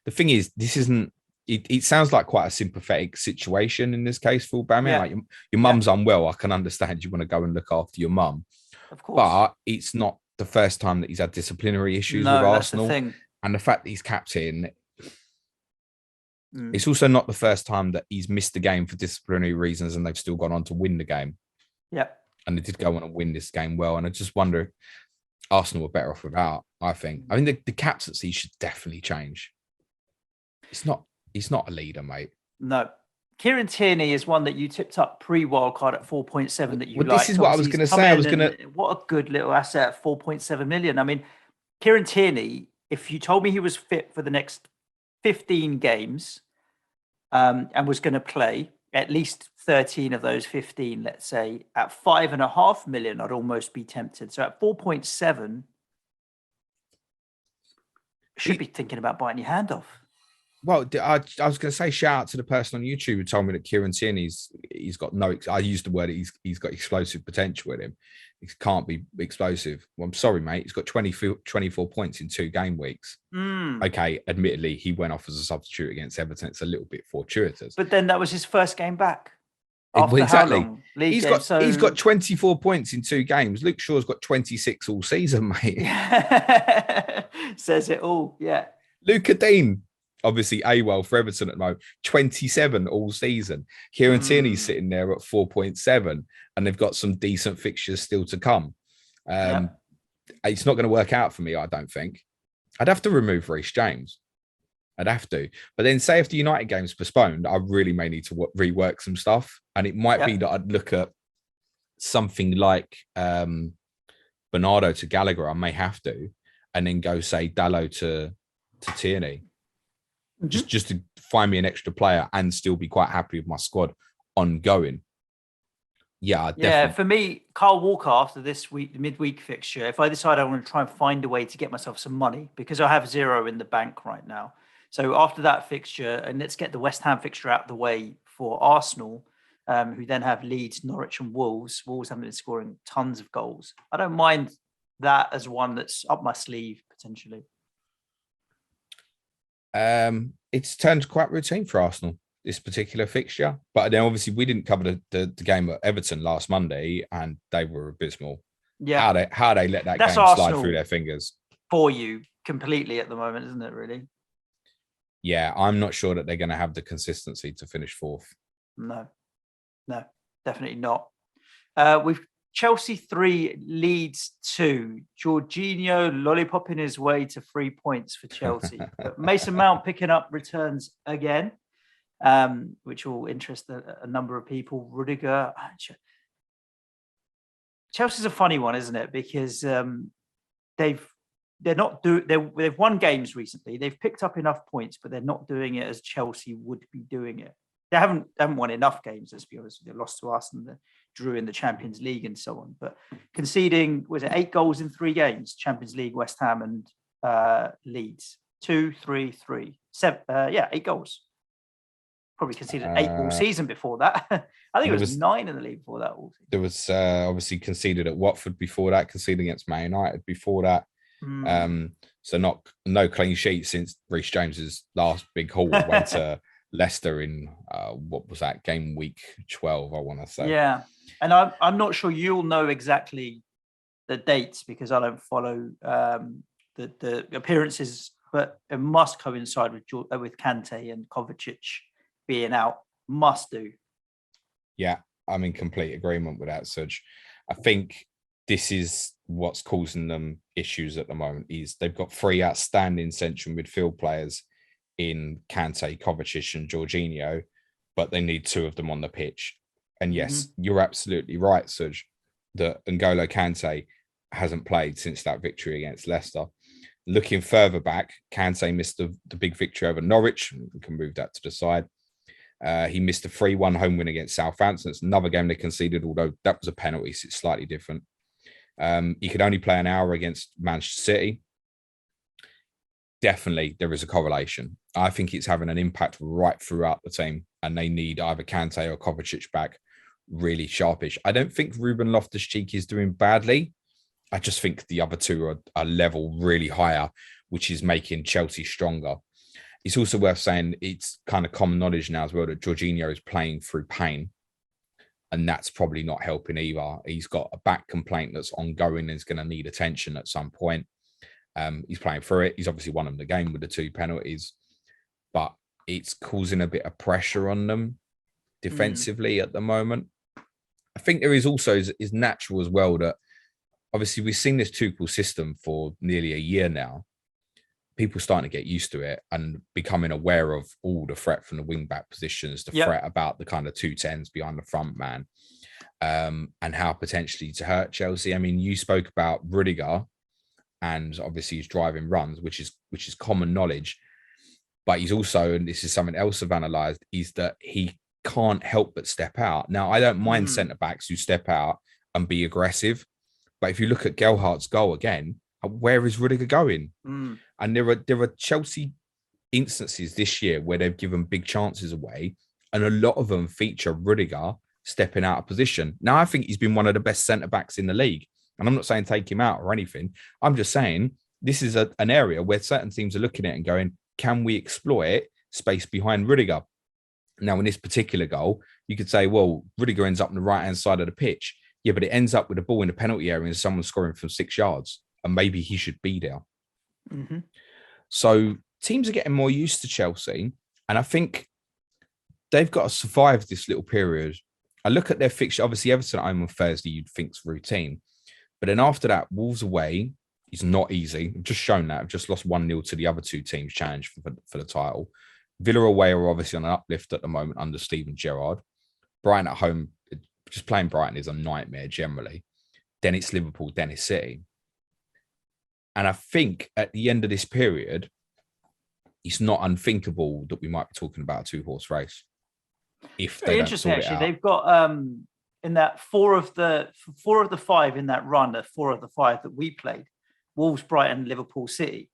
the thing is, this isn't, it sounds like quite a sympathetic situation in this case for Aubameyang. Yeah. Like your mum's unwell. I can understand you want to go and look after your mum. Of course. But it's not the first time that he's had disciplinary issues with Arsenal. That's the thing. And the fact that he's captain, it's also not the first time that he's missed the game for disciplinary reasons and they've still gone on to win the game. Yeah. And they did go on and win this game well. And I just wonder if Arsenal were better off without, I think. I mean, the captaincy should definitely change. He's not a leader, mate. No. Kieran Tierney is one that you tipped up pre-wildcard at 4.7 that you liked. This is what I was going to say. What a good little asset at 4.7 million. I mean, Kieran Tierney, if you told me he was fit for the next 15 games and was going to play at least 13 of those 15, let's say, at 5.5 million, I'd almost be tempted. So at 4.7, should be thinking about biting your hand off. Well, I was going to say, shout out to the person on YouTube who told me that Kieran Tierney's he's got no. I used the word he's got explosive potential with him. He can't be explosive. Well, I'm sorry, mate. He's got 24 points in 2 game weeks. Okay, admittedly, he went off as a substitute against Everton. It's a little bit fortuitous. But then that was his first game back. After exactly. He's got 24 points in 2 games. Luke Shaw's got 26 all season, mate. Says it all. Yeah. Luca Dean, obviously AWOL for Everton at the moment, 27 all season. Kieran Tierney's sitting there at 4.7, and they've got some decent fixtures still to come. It's not going to work out for me, I don't think. I'd have to remove Reece James. I'd have to. But then say if the United game's postponed, I really may need to rework some stuff. And it might be that I'd look at something like Bernardo to Gallagher. I may have to. And then go, say, Dallo to Tierney. Just to find me an extra player and still be quite happy with my squad ongoing. Yeah, definitely. Yeah, for me, Kyle Walker after this week, the midweek fixture, if I decide I want to try and find a way to get myself some money, because I have 0 in the bank right now. So after that fixture, and let's get the West Ham fixture out of the way for Arsenal, who then have Leeds, Norwich and Wolves. Wolves haven't been scoring tons of goals. I don't mind that as one that's up my sleeve, potentially. It's turned quite routine for Arsenal, this particular fixture. But then obviously we didn't cover the game at Everton last Monday, and they were abysmal. Yeah. How they let that That's game Arsenal slide through their fingers. For you completely at the moment, isn't it, really? Yeah, I'm not sure that they're going to have the consistency to finish 4th. No, definitely not. We've Chelsea 3, Leeds 2. Jorginho lollipopping his way to 3 points for Chelsea. But Mason Mount picking up returns again, which will interest a number of people. Rudiger. Chelsea's a funny one, isn't it? Because they've won games recently. They've picked up enough points, but they're not doing it as Chelsea would be doing it. They haven't won enough games, let's be honest. They lost to us and drew in the Champions League and so on. But conceding, was it 8 goals in 3 games? Champions League, West Ham and Leeds. 2, 3, 3. 7, 8 goals. Probably conceded 8 all season before that. I think it was 9 in the league before that. All season. There was obviously conceded at Watford before that, conceded against Man United before that. So no clean sheet since Reece James's last big haul away to Leicester in what was that, game week 12, I want to say. Yeah, and I'm not sure you'll know exactly the dates because I don't follow the appearances, but it must coincide with Kante and Kovacic being out. Must do. Yeah, I'm in complete agreement with that, Suj. I think this is what's causing them issues at the moment. Is they've got 3 outstanding central midfield players in Kante, Kovacic and Jorginho, but they need 2 of them on the pitch. And yes, you're absolutely right, Suj, that N'Golo Kante hasn't played since that victory against Leicester. Looking further back, Kante missed the big victory over Norwich. We can move that to the side. He missed a 3-1 home win against Southampton. It's another game they conceded, although that was a penalty, so it's slightly different. He could only play an hour against Manchester City. Definitely, there is a correlation. I think it's having an impact right throughout the team, and they need either Kante or Kovacic back really sharpish. I don't think Ruben Loftus-Cheek is doing badly. I just think the other 2 are level really higher, which is making Chelsea stronger. It's also worth saying it's kind of common knowledge now as well that Jorginho is playing through pain, and that's probably not helping either. He's got a back complaint that's ongoing and is going to need attention at some point. He's playing through it. He's obviously won them the game with the 2 penalties, but it's causing a bit of pressure on them defensively at the moment. I think there is also is natural as well that obviously we've seen this Tuchel system for nearly a year now. People starting to get used to it and becoming aware of all the threat from the wing back positions, the threat about the kind of 210s behind the front man, and how potentially to hurt Chelsea. I mean, you spoke about Rudiger, and obviously he's driving runs, which is common knowledge. But he's also, and this is something else I've analysed, is that he can't help but step out. Now, I don't mind centre backs who step out and be aggressive, but if you look at Gelhardt's goal again, Where is Rudiger going? Mm. And there are Chelsea instances this year where they've given big chances away, and a lot of them feature Rudiger stepping out of position. Now, I think he's been one of the best centre-backs in the league, and I'm not saying take him out or anything. I'm just saying this is an area where certain teams are looking at it and going, can we exploit space behind Rudiger? Now, in this particular goal, you could say, well, Rudiger ends up on the right-hand side of the pitch. Yeah, but it ends up with a ball in the penalty area and someone scoring from 6 yards, and maybe he should be there. Mm-hmm. So teams are getting more used to Chelsea, and I think they've got to survive this little period. I look at their fixture. Obviously, Everton at home on Thursday, you'd think's routine. But then after that, Wolves away is not easy. I've just shown that. I've just lost 1-0 to the other two teams challenged for the title. Villa away are obviously on an uplift at the moment under Steven Gerrard. Brighton at home, just playing Brighton is a nightmare generally. Then it's Liverpool, then it's City. And I think at the end of this period, it's not unthinkable that we might be talking about a two-horse race. If they don't sort it out. They've got in that four of the five in that run, 4 of the 5 that we played, Wolves, Brighton, Liverpool, City.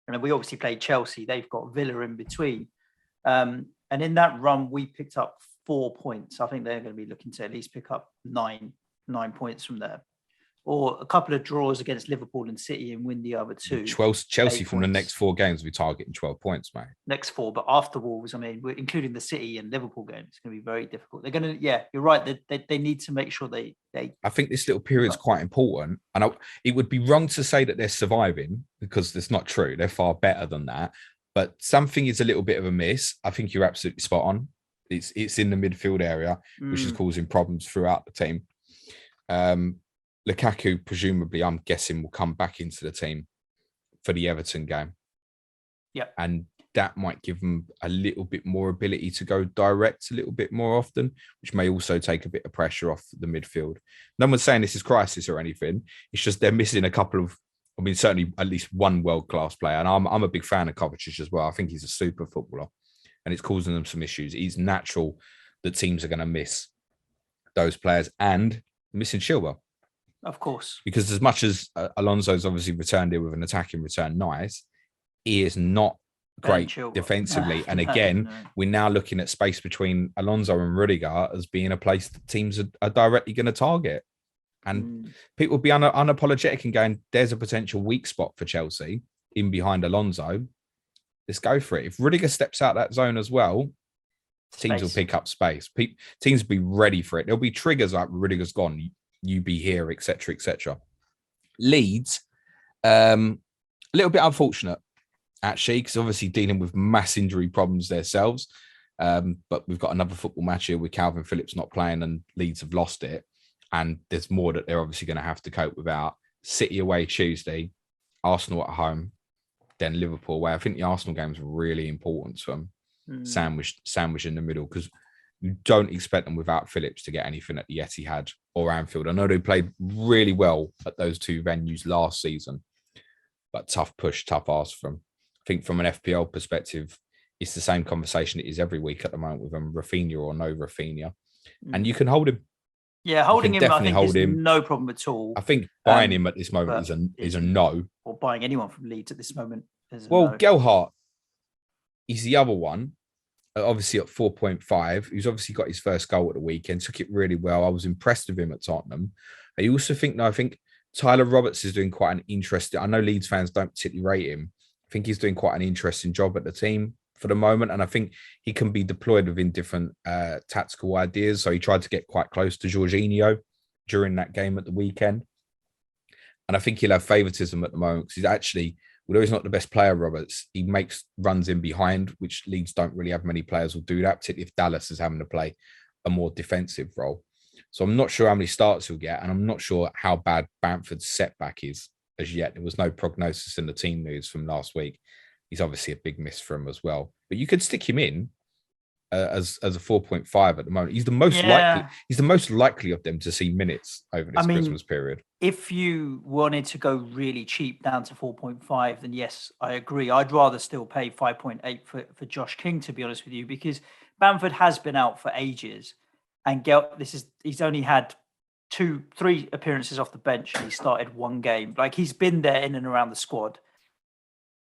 And we obviously played Chelsea. They've got Villa in between. And in that run, we picked up 4 points. I think they're going to be looking to at least pick up 9 points from there. Or a couple of draws against Liverpool and City and win the other 2. Chelsea from the next 4 games, we're targeting 12 points, mate. Next 4, but after Wolves, I mean, we're including the City and Liverpool game, it's going to be very difficult. They're going to, you're right. They need to make sure they. I think this little period is quite important. And it would be wrong to say that they're surviving because that's not true. They're far better than that. But something is a little bit of a miss. I think you're absolutely spot on. It's in the midfield area, which is causing problems throughout the team. Lukaku, presumably, I'm guessing, will come back into the team for the Everton game. Yeah. And that might give them a little bit more ability to go direct a little bit more often, which may also take a bit of pressure off the midfield. No one's saying this is crisis or anything. It's just they're missing a couple of, certainly at least one world-class player. And I'm a big fan of Kovacic as well. I think he's a super footballer and it's causing them some issues. It's natural that teams are going to miss those players and missing Chilwell. Of course. Because as much as Alonso's obviously returned here with an attacking return, nice, he is not great defensively. And again, we're now looking at space between Alonso and Rudiger as being a place that teams are directly going to target. And people will be unapologetic and going, there's a potential weak spot for Chelsea in behind Alonso. Let's go for it. If Rudiger steps out that zone as well, teams will pick up space. Teams will be ready for it. There'll be triggers like Rudiger's gone. You be here, etc., etc. Leeds, a little bit unfortunate, actually, because obviously dealing with mass injury problems themselves. But we've got another football match here with Calvin Phillips not playing and Leeds have lost it. And there's more that they're obviously going to have to cope without. City away Tuesday, Arsenal at home, then Liverpool away. I think the Arsenal game is really important to them. Sandwich in the middle, because you don't expect them without Phillips to get anything at the Etihad or Anfield. I know they played really well at those 2 venues last season, but tough push, tough ask from. I think from an FPL perspective, it's the same conversation it is every week at the moment with them, Rafinha or no Rafinha. And you can hold him. Yeah, holding him, I think, is no problem at all. I think buying him at this moment is a no. Or buying anyone from Leeds at this moment is a no. Well, Gelhardt, he's the other one. Obviously at 4.5, he's obviously got his first goal at the weekend, took it really well. I was impressed with him at Tottenham. I also think, I think Tyler Roberts is doing quite an interesting, I know Leeds fans don't particularly rate him. I think he's doing quite an interesting job at the team for the moment. And I think he can be deployed within different tactical ideas. So he tried to get quite close to Jorginho during that game at the weekend. And I think he'll have favouritism at the moment because he's actually, although he's not the best player, Roberts, he makes runs in behind, which Leeds don't really have many players who will do that, particularly if Dallas is having to play a more defensive role. So I'm not sure how many starts he'll get, and I'm not sure how bad Bamford's setback is as yet. There was no prognosis in the team news from last week. He's obviously a big miss for him as well. But you could stick him in as a 4.5 at the moment. He's the most likely. He's the most likely of them to see minutes over this Christmas period. If you wanted to go really cheap down to 4.5, then yes, I agree. I'd rather still pay 5.8 for Josh King, to be honest with you, because Bamford has been out for ages, and he's only had 3 appearances off the bench and he started 1 game. Like, he's been there in and around the squad.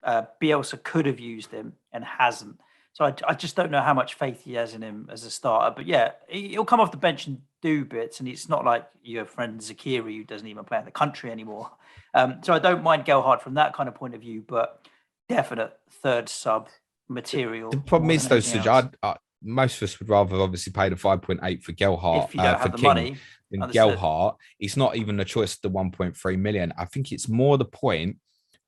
Bielsa could have used him and hasn't. So I just don't know how much faith he has in him as a starter. But yeah, he'll come off the bench and do bits. And it's not like your friend Zakiri, who doesn't even play in the country anymore. So I don't mind Gelhardt from that kind of point of view, but definite third sub material. The problem is, though, Suj, most of us would rather obviously pay the 5.8 for Gelhardt if you don't have the King money. Than Gelhardt. It's not even the choice of the 1.3 million. I think it's more the point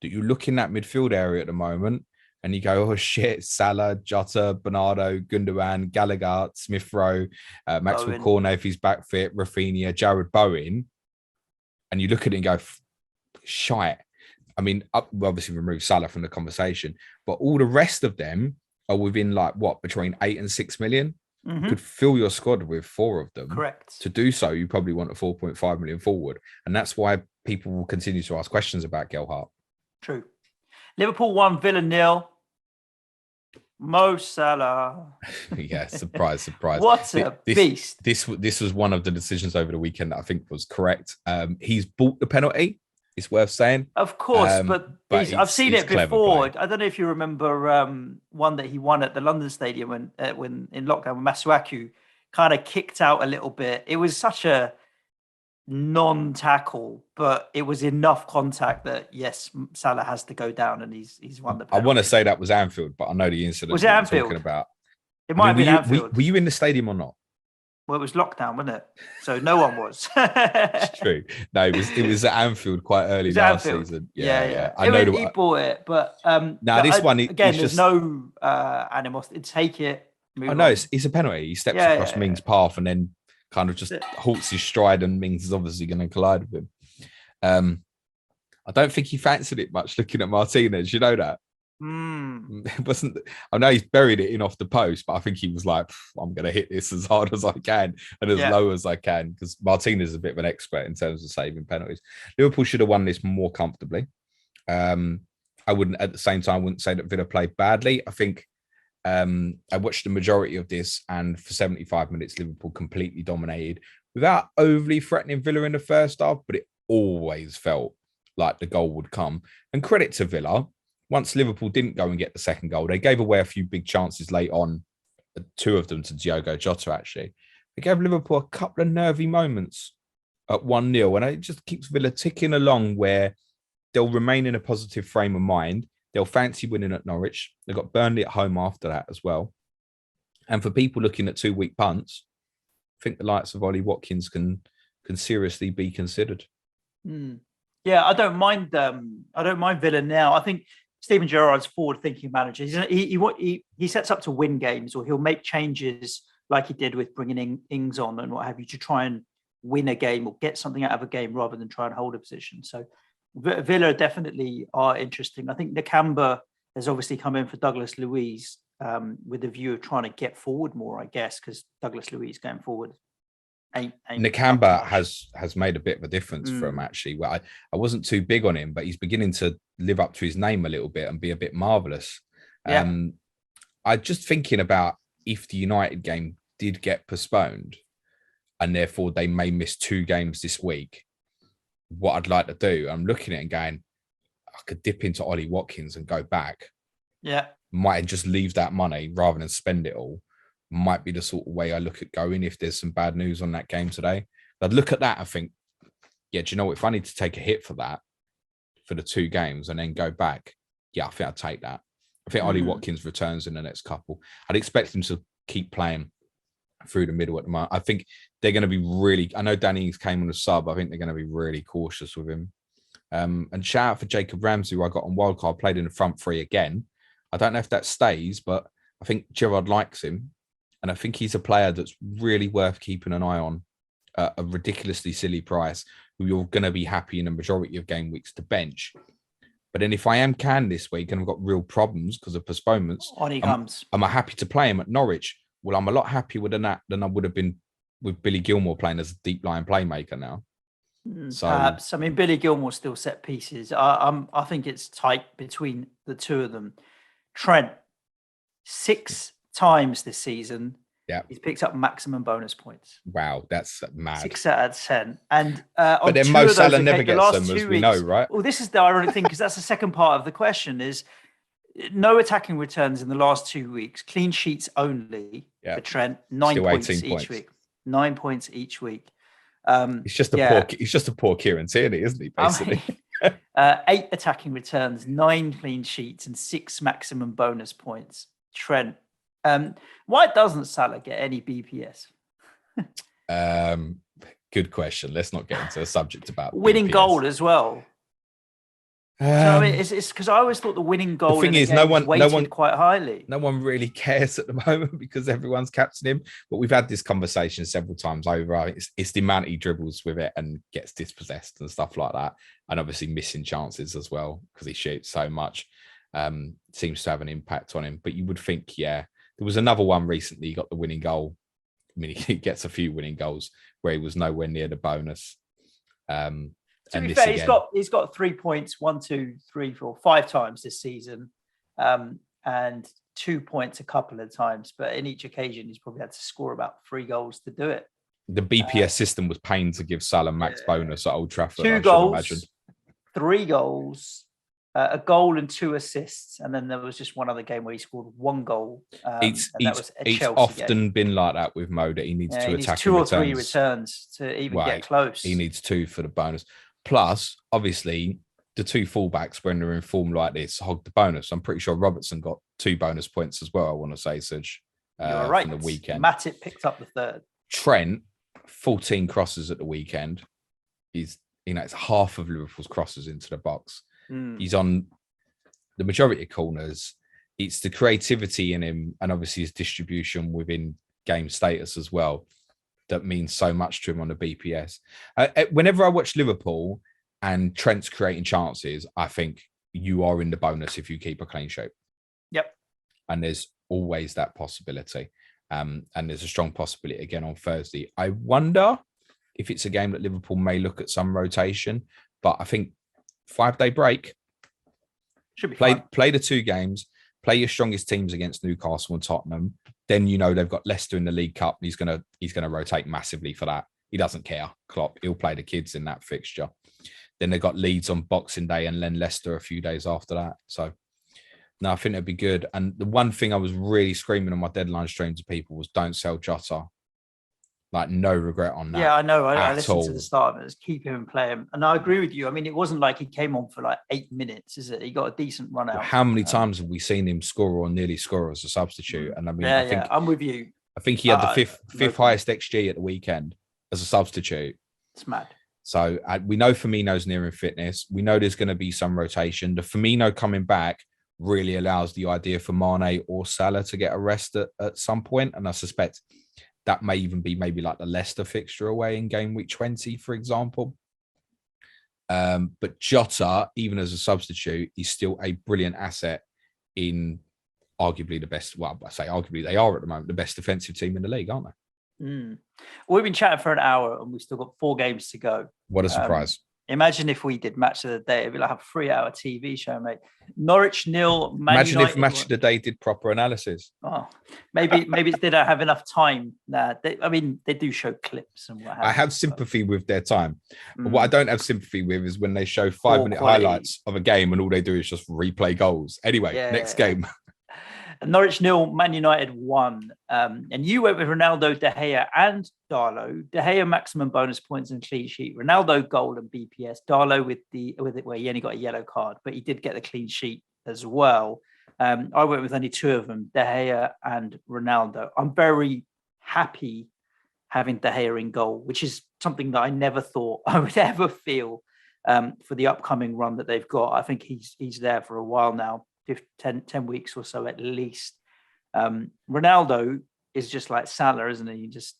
that you look in that midfield area at the moment and you go, oh shit, Salah, Jota, Bernardo, Gundogan, Gallagher, Smith Rowe, Maxwell Cornet if he's back fit, Rafinha, Jared Bowen. And you look at it and go, shite. I mean, we obviously remove Salah from the conversation, but all the rest of them are within between 8 and 6 million. Mm-hmm. You could fill your squad with 4 of them. Correct. To do so, you probably want a 4.5 million forward. And that's why people will continue to ask questions about Gelhardt. True. Liverpool 1, Villa 0. Mo Salah. Yeah, surprise. What a beast. This was one of the decisions over the weekend that I think was correct. He's bought the penalty. It's worth saying. Of course, but I've seen it before. I don't know if you remember one that he won at the London Stadium when in lockdown when Masuaku kind of kicked out a little bit. It was such a non-tackle, but it was enough contact that yes, Salah has to go down, and he's won the penalty. I want to say that was Anfield, but I know the incident was Anfield talking about. It might have been Anfield. Were you in the stadium or not? Well, it was lockdown, wasn't it? So no one was. It's true. No, it was at Anfield quite early last season. Yeah. I know he bought it, but this one again, there's no animosity. Take it. I know it's a penalty. He steps across Mings' path and then kind of just halts his stride, and Mings is obviously going to collide with him. I don't think he fancied it much looking at Martinez. You know that. It wasn't. I know he's buried it in off the post, but I think he was like, I'm going to hit this as hard as I can and as low as I can, because Martinez is a bit of an expert in terms of saving penalties. Liverpool should have won this more comfortably. I wouldn't, at the same time, wouldn't say that Villa played badly. I think I watched the majority of this, and for 75 minutes, Liverpool completely dominated without overly threatening Villa in the first half, but it always felt like the goal would come. And credit to Villa. Once Liverpool didn't go and get the second goal, they gave away a few big chances late on, 2 of them to Diogo Jota, actually. They gave Liverpool a couple of nervy moments at 1-0, and it just keeps Villa ticking along where they'll remain in a positive frame of mind. They'll fancy winning at Norwich. They've got Burnley at home after that as well. And for people looking at 2 week punts, I think the likes of Ollie Watkins can seriously be considered. Yeah, I don't mind Villa now. I think Steven Gerrard's forward-thinking manager. He sets up to win games, or he'll make changes like he did with bringing Ings on and what have you to try and win a game or get something out of a game rather than try and hold a position. So Villa definitely are interesting. I think Nakamba has obviously come in for Douglas Luiz with the view of trying to get forward more, I guess, because Douglas Luiz going forward. Nakamba has made a bit of a difference for him, actually. Well, I wasn't too big on him, but he's beginning to live up to his name a little bit and be a bit marvellous. I'm just thinking about if the United game did get postponed and therefore they may miss 2 games this week, what I'd like to do, I'm looking at it and going, I could dip into Ollie Watkins and go back. Yeah. Might just leave that money rather than spend it all. Might be the sort of way I look at going if there's some bad news on that game today. I'd look at that and think, do you know what? If I need to take a hit for that, for the 2 games and then go back, I think I'd take that. I think Ollie Watkins returns in the next couple. I'd expect him to keep playing through the middle at the moment. I think they're going to be really, I know Danny came on the sub. I think they're going to be really cautious with him. And shout out for Jacob Ramsey, who I got on Wildcard, played in the front 3 again. I don't know if that stays, but I think Gerrard likes him. And I think he's a player that's really worth keeping an eye on at a ridiculously silly price, who you're going to be happy in the majority of game weeks to bench. But then if I am canned this week and I've got real problems because of postponements, on he comes. Am I happy to play him at Norwich? Well, I'm a lot happier with that than I would have been with Billy Gilmore playing as a deep line playmaker now. So perhaps. I mean, Billy Gilmore still set pieces. I think it's tight between the 2 of them. Trent, 6 times this season Yeah. He's picked up maximum bonus points. Wow, that's mad. 6 out of 10. And but then Mo Salah never gets them, as we know, right? Well, this is the ironic thing, because that's the second part of the question is no attacking returns in the last 2 weeks. Clean sheets only for Trent. 9 points each week. 9 points each week. He's just a poor Kieran Tierney, isn't he? Basically, 8 attacking returns, 9 clean sheets, and 6 maximum bonus points. Trent. Why doesn't Salah get any BPS? Good question. Let's not get into a subject about winning BPS. Goal as well. So I mean, it's because I always thought the winning goal. The thing is, no one quite highly. No one really cares at the moment because everyone's captaining him. But we've had this conversation several times over. It's the amount he dribbles with it and gets dispossessed and stuff like that, and obviously missing chances as well because he shoots so much. Seems to have an impact on him. But you would think, there was another one recently. He got the winning goal. I mean, he gets a few winning goals where he was nowhere near the bonus. To be fair, he's got 3 points, 1, 2, 3, 4, 5 times this season, and 2 points a couple of times. But in each occasion, he's probably had to score about 3 goals to do it. The BPS system was paying to give Salah max bonus at Old Trafford. 2 goals, 3 goals, a goal and 2 assists, and then there was just one other game where he scored 1 goal. It's often been like that with Mo, that he needs to attack 2 or 3 returns to even get close. He needs 2 for the bonus. Plus, obviously, the 2 fullbacks, when they're in form like this, hog the bonus. I'm pretty sure Robertson got 2 bonus points as well, I want to say, Suj, from the weekend. Matip picked up the 3rd. Trent, 14 crosses at the weekend. It's half of Liverpool's crosses into the box. He's on the majority of corners. It's the creativity in him and obviously his distribution within game status as well that means so much to him on the BPS. Whenever I watch Liverpool and Trent's creating chances, I think you are in the bonus if you keep a clean sheet. Yep. And there's always that possibility. And there's a strong possibility again on Thursday. I wonder if it's a game that Liverpool may look at some rotation, but I think 5-day break. Should be play the 2 games, play your strongest teams against Newcastle and Tottenham. Then they've got Leicester in the League Cup. And he's gonna rotate massively for that. He doesn't care. Klopp, he'll play the kids in that fixture. Then they've got Leeds on Boxing Day and then Leicester a few days after that. So no, I think it'd be good. And the one thing I was really screaming on my deadline stream to people was don't sell Jota. Like, no regret on that. Yeah, I know. I listened to the start of it. Just keep him and play him. And I agree with you. I mean, it wasn't like he came on for like 8 minutes, is it? He got a decent run out. How many times have we seen him score or nearly score as a substitute? And I mean, I think I'm with you. I think he had the fifth highest XG at the weekend as a substitute. It's mad. So we know Firmino's nearing fitness. We know there's going to be some rotation. The Firmino coming back really allows the idea for Mane or Salah to get a rest at some point. And I suspect that may even be maybe like the Leicester fixture away in game week 20, for example. But Jota, even as a substitute, is still a brilliant asset in arguably the best. Well, I say arguably, they are at the moment the best defensive team in the league, aren't they? We've been chatting for an hour and we've still got 4 games to go. What a surprise. Imagine if we did match of the day. It'd be like a 3-hour TV show, mate. Norwich 0. Imagine if match of the day did proper analysis. Oh, maybe they don't have enough time. They do show clips and what have you. I have sympathy with their time. But what I don't have sympathy with is when they show 5-minute highlights of a game and all they do is just replay goals. Anyway, next game. Norwich 0, Man United 1. And you went with Ronaldo, De Gea and Darlow. De Gea maximum bonus points and clean sheet. Ronaldo goal and BPS. Darlow with it where he only got a yellow card, but he did get the clean sheet as well. I went with only 2 of them, De Gea and Ronaldo. I'm very happy having De Gea in goal, which is something that I never thought I would ever feel for the upcoming run that they've got. I think he's there for a while now. 10 weeks or so at least. Ronaldo is just like Salah, isn't he? He just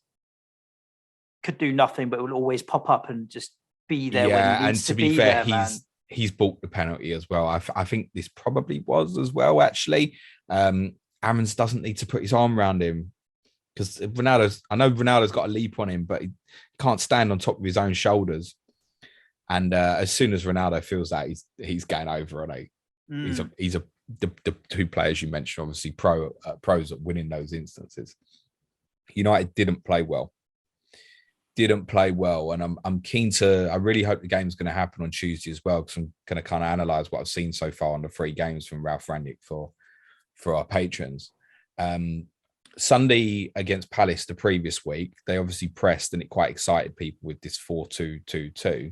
could do nothing, but will always pop up and just be there. Yeah, when he needs and to be fair, he's bought the penalty as well. I think this probably was as well, actually. Ammons doesn't need to put his arm around him because Ronaldo's got a leap on him, but he can't stand on top of his own shoulders. And as soon as Ronaldo feels that, he's going over on a. He's the 2 players you mentioned, obviously pros at winning those instances. United didn't play well. And I'm keen to. I really hope the game's going to happen on Tuesday as well, because I'm going to kind of analyze what I've seen so far on the 3 games from Ralph Rangnick for our patrons. Sunday against Palace the previous week, they obviously pressed, and it quite excited people with this 4-2-2-2.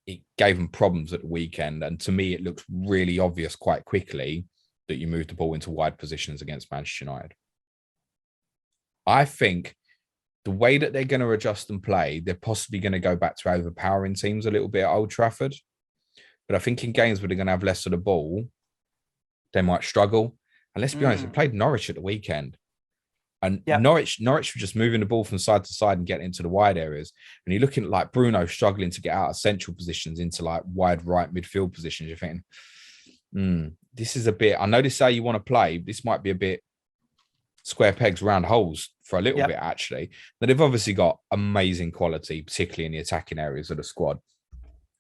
It gave them problems at the weekend, and to me, it looks really obvious quite quickly that you move the ball into wide positions against Manchester United. I think the way that they're going to adjust and play, they're possibly going to go back to overpowering teams a little bit at Old Trafford. But I think in games where they're going to have less of the ball, they might struggle. And let's be honest, they played Norwich at the weekend. And Norwich were just moving the ball from side to side and getting into the wide areas. And you're looking at like Bruno struggling to get out of central positions into like wide right midfield positions. You're thinking, this is a bit, I know this is how you want to play. This might be a bit square pegs, round holes for a little bit, actually. But they've obviously got amazing quality, particularly in the attacking areas of the squad.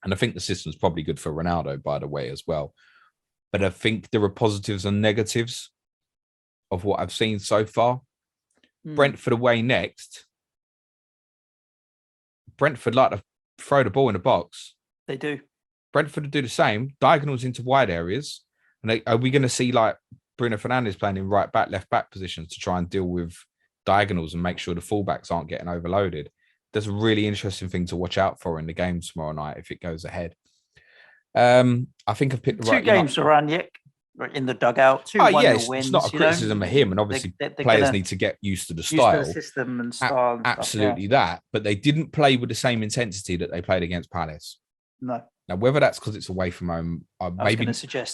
And I think the system's probably good for Ronaldo, by the way, as well. But I think there are positives and negatives of what I've seen so far. Brentford away next. Brentford like to throw the ball in the box. They do. Brentford will do the same. Diagonals into wide areas. And are we going to see like Bruno Fernandes playing in right back, left back positions to try and deal with diagonals and make sure the fullbacks aren't getting overloaded? That's a really interesting thing to watch out for in the game tomorrow night if it goes ahead. I think I've picked the right... 2 games for Rangnick in the dugout. 2-1 wins. It's not a criticism of him, and obviously players need to get used to the style. Used to the system and style. Absolutely that. But they didn't play with the same intensity that they played against Palace. No. Now, whether that's because it's away from home,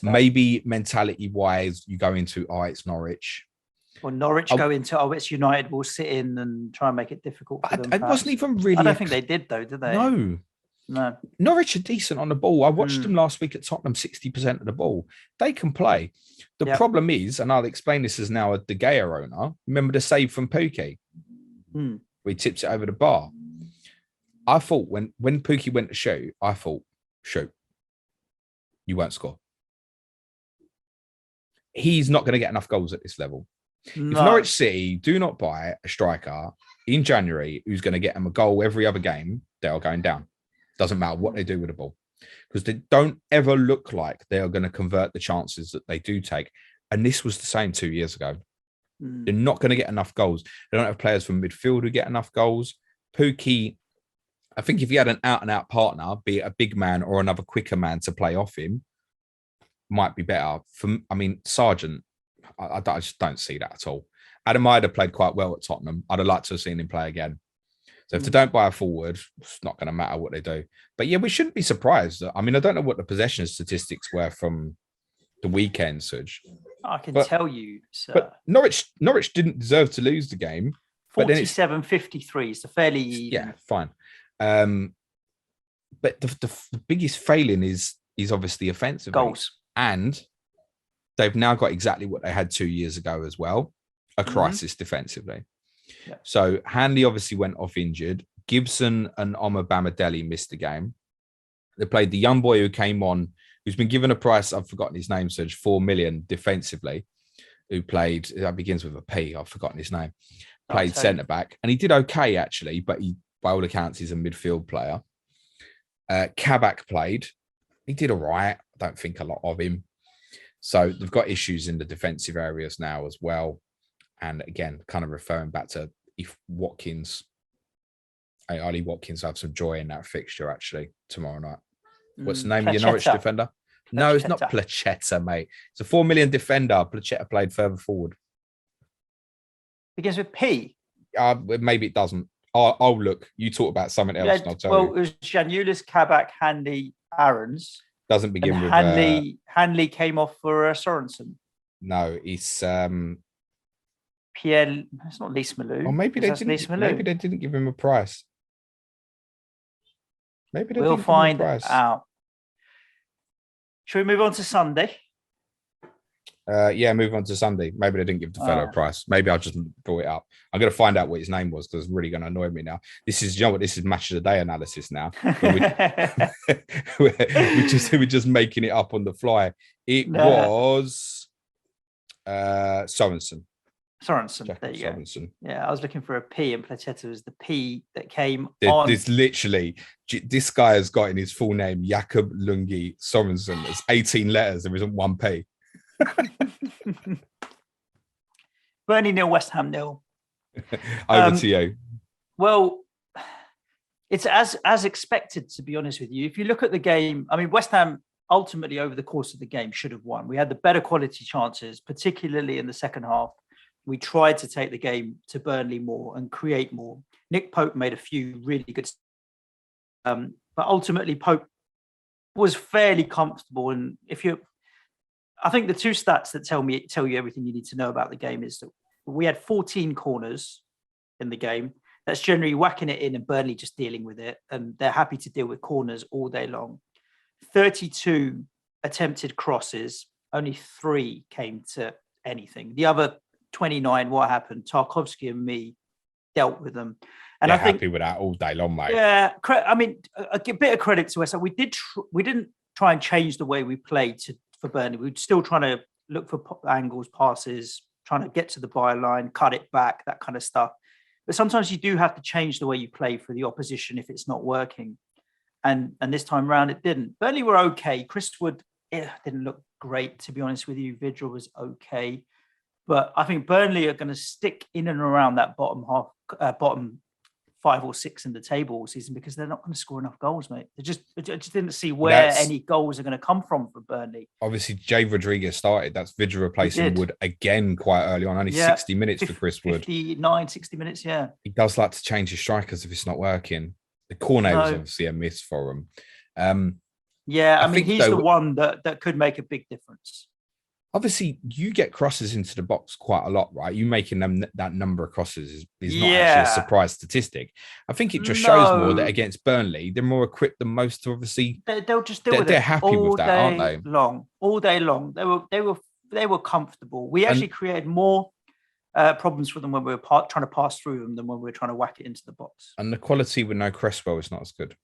maybe mentality-wise, you go into, it's Norwich. Well, Norwich go into, it's United, will sit in and try and make it difficult for them. It wasn't even really... I don't think they did, though, did they? No. Norwich are decent on the ball. I watched them last week at Tottenham, 60% of the ball. They can play. The problem is, and I'll explain this as now a De Gea owner, remember the save from Pukki? Where he tips it over the bar. I thought when Pukki went to shoot, you won't score. He's not going to get enough goals at this level. No. If Norwich City do not buy a striker in January who's going to get them a goal every other game, they are going down. Doesn't matter what they do with the ball, because they don't ever look like they are going to convert the chances that they do take. And this was the same 2 years ago. They're not going to get enough goals. They don't have players from midfield who get enough goals. Pukki, I think if he had an out-and-out partner, be it a big man or another quicker man to play off him, might be better. Sargent, I just don't see that at all. Adam Ida played quite well at Tottenham. I'd have liked to have seen him play again. So if they don't buy a forward, it's not going to matter what they do. But yeah, we shouldn't be surprised. I don't know what the possession statistics were from the weekend, Suj. I can tell you, sir. But Norwich didn't deserve to lose the game. 47-53 is fairly even. Yeah, fine. But the biggest failing is obviously offensive goals. And they've now got exactly what they had 2 years ago as well, a crisis defensively. Yeah. So Hanley obviously went off injured. Gibson and Omar Bamadeli missed the game. They played the young boy who came on, who's been given a price, I've forgotten his name, Serge, 4 million defensively, who played, that begins with a P, I've forgotten his name, played centre-back. And he did okay, actually, but he, by all accounts, he's a midfield player. Kabak played. He did all right. I don't think a lot of him. So they've got issues in the defensive areas now as well. And again, kind of referring back to if Ali Watkins have some joy in that fixture actually tomorrow night. What's the name of your Norwich defender? No, it's not Placheta, mate. It's a 4 million defender. Placheta played further forward. Begins with P. Maybe it doesn't. I'll look. You talk about something else and I'll tell you. Well, it was Janulis, Kabak, Hanley, Aarons. Doesn't begin with... Hanley came off for Sorensen. No, it's... Pierre, it's not Lise Malou. Or maybe they didn't give him a price. Maybe we'll find out. Shall we move on to Sunday? Move on to Sunday. Maybe they didn't give the fellow a price. Maybe I just brought it up. I'm going to find out what his name was because it's really going to annoy me now. This is match of the day analysis now. We're just making it up on the fly. It was Sorensen. Sorensen. Jacob There you Sorensen. go. Yeah, I was looking for a P, and Platetta was the P that came on. This literally, this guy has got in his full name Jakob Lungi Sorensen. There's 18 letters. There isn't one P. Burnley 0, West Ham 0. Over to you. Well, it's as expected, to be honest with you. If you look at the game, I mean, West Ham ultimately over the course of the game should have won. We had the better quality chances, particularly in the second half. We tried to take the game to Burnley more and create more. Nick Pope made a few really good, but ultimately Pope was fairly comfortable. And I think the two stats that tell you everything you need to know about the game is that we had 14 corners in the game. That's generally whacking it in and Burnley just dealing with it, and they're happy to deal with corners all day long. 32 attempted crosses, only 3 came to anything. The other 29, what happened? Tarkovsky and me dealt with them. And I think happy with that all day long, mate. Yeah, I mean, a bit of credit to us. We didn't try and change the way we played for Burnley. We were still trying to look for angles, passes, trying to get to the byline, cut it back, that kind of stuff. But sometimes you do have to change the way you play for the opposition if it's not working. And this time around, it didn't. Burnley were okay. Chris Wood didn't look great, to be honest with you. Vidra was okay. But I think Burnley are going to stick in and around that bottom 5 or 6 in the table all season because they're not going to score enough goals, mate. I just didn't see where any goals are going to come from for Burnley. Obviously, Jay Rodriguez started. That's Vidra replacing Wood again quite early on. Only 60 minutes for Chris Wood. 59, 60 minutes, yeah. He does like to change his strikers if it's not working. The Cornet was obviously a miss for him. I mean, he's the one that could make a big difference. Obviously, you get crosses into the box quite a lot, right? You making them that number of crosses is not actually a surprise statistic. I think it just shows more that against Burnley, they're more equipped than most to obviously. They'll just deal with it. They're happy with that, aren't they? All day long. They were comfortable. We actually created more problems for them when we were trying to pass through them than when we were trying to whack it into the box. And the quality with no Cresswell is not as good.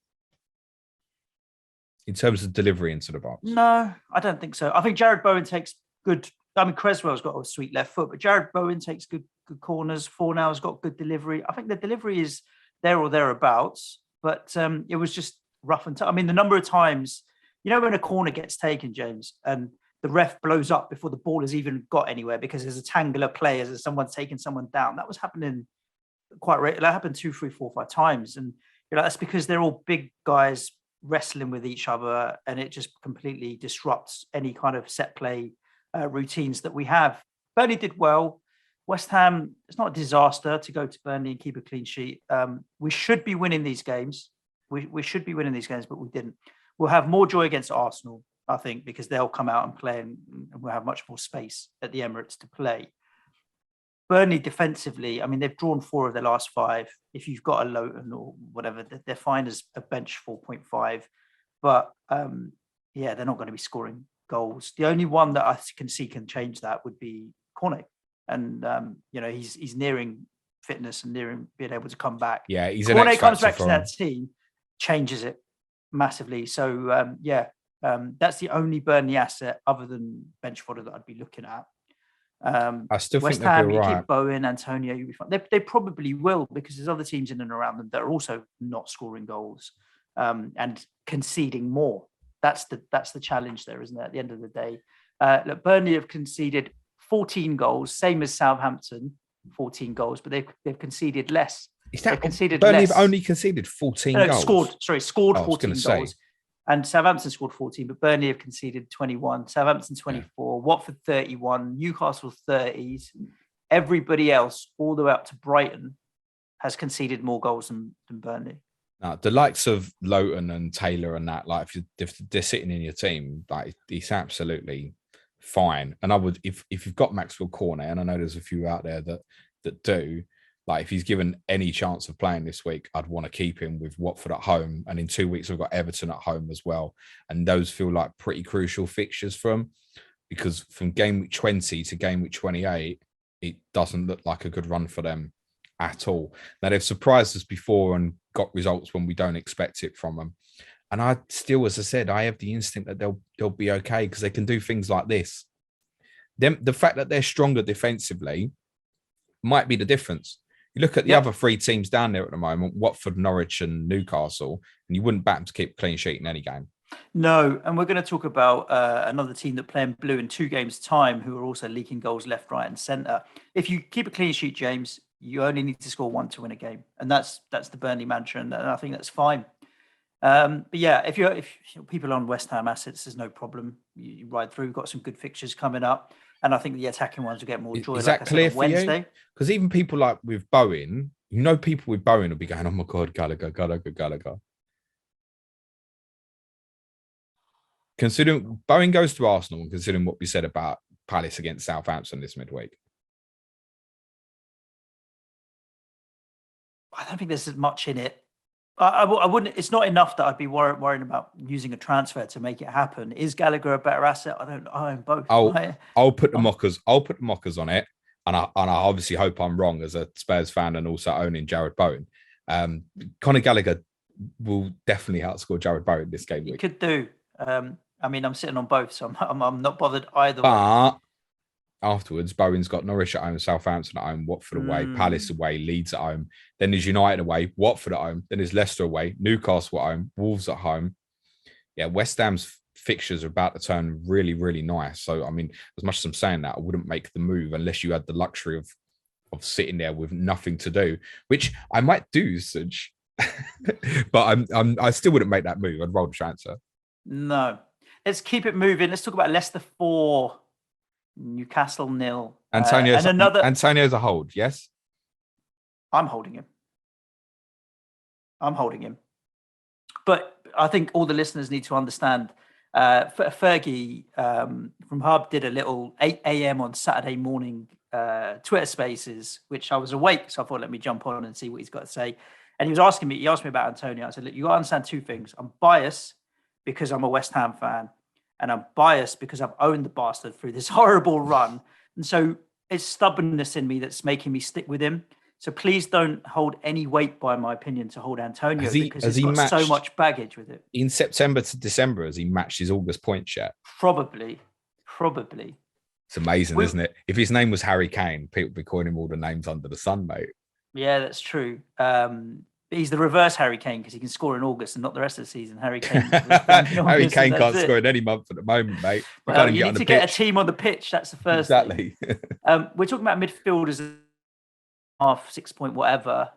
In terms of delivery into the box. No, I don't think so. I think Jared Bowen takes good. I mean, Cresswell's got a sweet left foot, but Jared Bowen takes good corners. Fornal's got good delivery. I think the delivery is there or thereabouts, but it was just rough and tough. I mean, the number of times, when a corner gets taken, James, and the ref blows up before the ball has even got anywhere because there's a tangle of players and someone's taking someone down. That was happening quite regularly. That happened 2, 3, 4, 5 times. And that's because they're all big guys wrestling with each other, and it just completely disrupts any kind of set play routines that we have. Burnley did well. West Ham, it's not a disaster to go to Burnley and keep a clean sheet. We should be winning these games. We should be winning these games, but we didn't. We'll have more joy against Arsenal, I think, because they'll come out and play and we'll have much more space at the Emirates to play. Burnley defensively, I mean, they've drawn 4 of their last 5. If you've got a Lowton or whatever, they're fine as a bench 4.5. But they're not going to be scoring goals. The only one that I can see can change that would be Cornet. And, he's nearing fitness and nearing being able to come back. Yeah, he's Cornet comes back to that team, changes it massively. So, that's the only Burnley asset other than bench fodder that I'd be looking at. I still West think they'll Ham, be you right. keep Bowen, Antonio, you'll be fine. They probably will because there's other teams in and around them that are also not scoring goals and conceding more. That's the challenge there, isn't it? At the end of the day, look, Burnley have conceded 14 goals, same as Southampton, 14 goals, but they've conceded less. They've conceded Burnley less. Have only conceded 14 goals. Scored 14 goals. And Southampton scored 14, but Burnley have conceded 21. Southampton 24, Watford 31, Newcastle 30s. Everybody else, all the way up to Brighton, has conceded more goals than Burnley. Now, the likes of Lowton and Taylor and that, like if they're sitting in your team, like it's absolutely fine. And I would, if you've got Maxwell Cornet, and I know there's a few out there that do, like if he's given any chance of playing this week, I'd want to keep him with Watford at home. And in 2 weeks, we've got Everton at home as well. And those feel like pretty crucial fixtures for them because from game week 20 to game week 28, it doesn't look like a good run for them at all. Now, they've surprised us before and got results when we don't expect it from them. And I still, as I said, I have the instinct that they'll be okay because they can do things like this. The fact that they're stronger defensively might be the difference. You look at the Yep. other three teams down there at the moment, Watford, Norwich and Newcastle, and you wouldn't bat them to keep a clean sheet in any game. No, and we're going to talk about another team that play in blue in 2 games' time, who are also leaking goals left, right, and centre. If you keep a clean sheet, James, you only need to score 1 to win a game, and that's the Burnley mantra, and I think that's fine. But yeah, if you're people on West Ham assets, there's no problem. You ride through. We've got some good fixtures coming up, and I think the attacking ones will get more joy. Is like that I said, clear on for Wednesday. you? Because even people like with Bowen, people with Bowen will be going, "Oh my God, Gallagher." Considering Bowen goes to Arsenal and considering what we said about Palace against Southampton this midweek. I don't think there's as much in it. I wouldn't. It's not enough that I'd be worrying about using a transfer to make it happen. Is Gallagher a better asset? I own both. I'll put the mockers. I'll put the mockers on it, and I obviously hope I'm wrong as a Spurs fan and also owning Jared Bowen. Conor Gallagher will definitely outscore Jared Bowen this game week. He could do. I mean, I'm sitting on both, so I'm not bothered either way. But afterwards, Bowen's got Norwich at home, Southampton at home, Watford away, Palace away, Leeds at home. Then there's United away, Watford at home. Then there's Leicester away, Newcastle at home, Wolves at home. Yeah, West Ham's fixtures are about to turn really, really nice. So, I mean, as much as I'm saying that, I wouldn't make the move unless you had the luxury of sitting there with nothing to do, which I might do, Suj. But I still wouldn't make that move. I'd roll the transfer. No. Let's keep it moving. Let's talk about Leicester 4, Newcastle 0. Antonio's a hold, yes? I'm holding him. But I think all the listeners need to understand, Fergie from Hub did a little 8 a.m. on Saturday morning Twitter spaces, which I was awake, so I thought, let me jump on and see what he's got to say. And he asked me about Antonio. I said, look, you got to understand 2 things. I'm biased because I'm a West Ham fan, and I'm biased because I've owned the bastard through this horrible run. And so it's stubbornness in me that's making me stick with him. So please don't hold any weight by my opinion to hold Antonio, because he's got so much baggage with it. In September to December, has he matched his August points yet? Probably. It's amazing, isn't it? If his name was Harry Kane, people would be calling him all the names under the sun, mate. Yeah, that's true. He's the reverse Harry Kane because he can score in August and not the rest of the season. Harry Kane can't score in any month at the moment, mate. Well, you need to get a team on the pitch. That's the first thing. We're talking about midfielders, half 6 point whatever.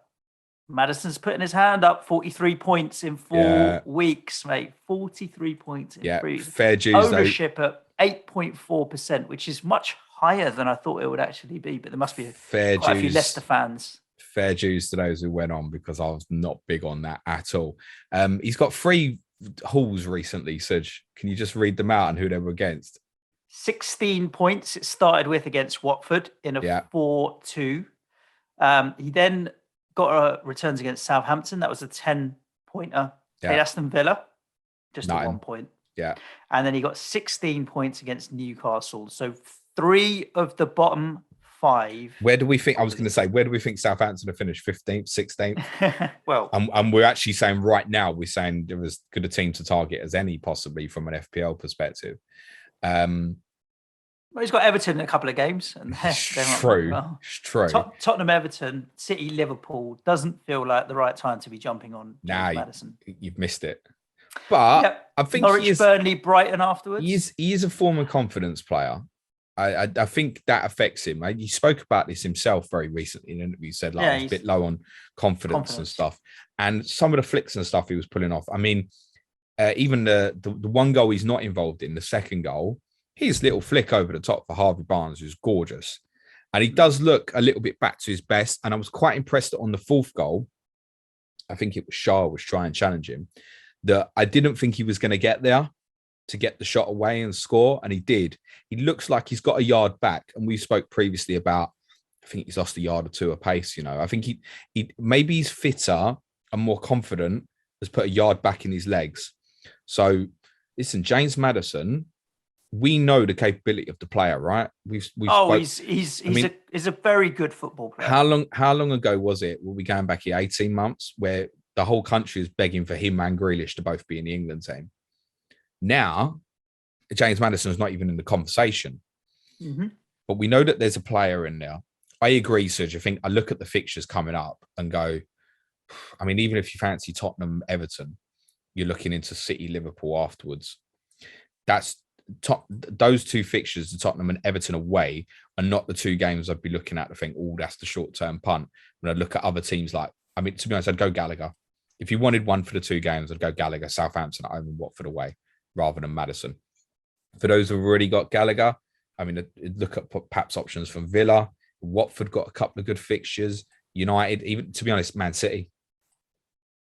Madison's putting his hand up. 43 points in 4 weeks, mate. 43 points in 3 weeks. Fair dues. Ownership at 8.4%, which is much higher than I thought it would actually be. But there must be quite a few Leicester fans. Fair dues to those who went on, because I was not big on that at all. He's got 3 hauls recently, Suj. Can you just read them out and who they were against? 16 points it started with against Watford in a 4-2. He then got returns against Southampton. That was a 10-pointer. Played Aston Villa, just 9. A 1 point. Yeah. And then he got 16 points against Newcastle. So 3 of the bottom 5. Where do we think Southampton have finished? 15th, 16th? Well, and we're actually saying right now, we're saying they're as good a team to target as any, possibly from an FPL perspective. Well, he's got Everton in a couple of games. And it's true. Tottenham, Everton, City, Liverpool doesn't feel like the right time to be jumping on Maddison. You've missed it. But I think Norwich, Burnley, Brighton afterwards. He is a former confidence player. I think that affects him. He spoke about this himself very recently in an interview. He said he's a bit low on confidence and stuff. And some of the flicks and stuff he was pulling off. I mean, even the one goal he's not involved in, the second goal, his little flick over the top for Harvey Barnes was gorgeous. And he does look a little bit back to his best. And I was quite impressed that on the 4th goal, I think it was Shah was trying to challenge him, that I didn't think he was going to get there to get the shot away and score. And he did. He looks like he's got a yard back. And we spoke previously about, I think he's lost a yard or 2 a pace. I think he maybe he's fitter and more confident, has put a yard back in his legs. So listen, James Maddison, we know the capability of the player, right? He's a very good football player. How long ago was it? Were we going back here 18 months where the whole country is begging for him and Grealish to both be in the England team? Now, James Maddison is not even in the conversation. Mm-hmm. But we know that there's a player in there. I agree, Suj. I think I look at the fixtures coming up and go, I mean, even if you fancy Tottenham, Everton, you're looking into City, Liverpool afterwards. That's those two fixtures, the Tottenham and Everton away, are not the two games I'd be looking at to think, oh, that's the short-term punt. When I look at other teams like, I mean, to be honest, I'd go Gallagher. If you wanted one for the two games, I'd go Gallagher, Southampton at home and Watford away, rather than Maddison. For those who've already got Gallagher, I mean, look at perhaps options from Villa. Watford got a couple of good fixtures. United, even to be honest, Man City.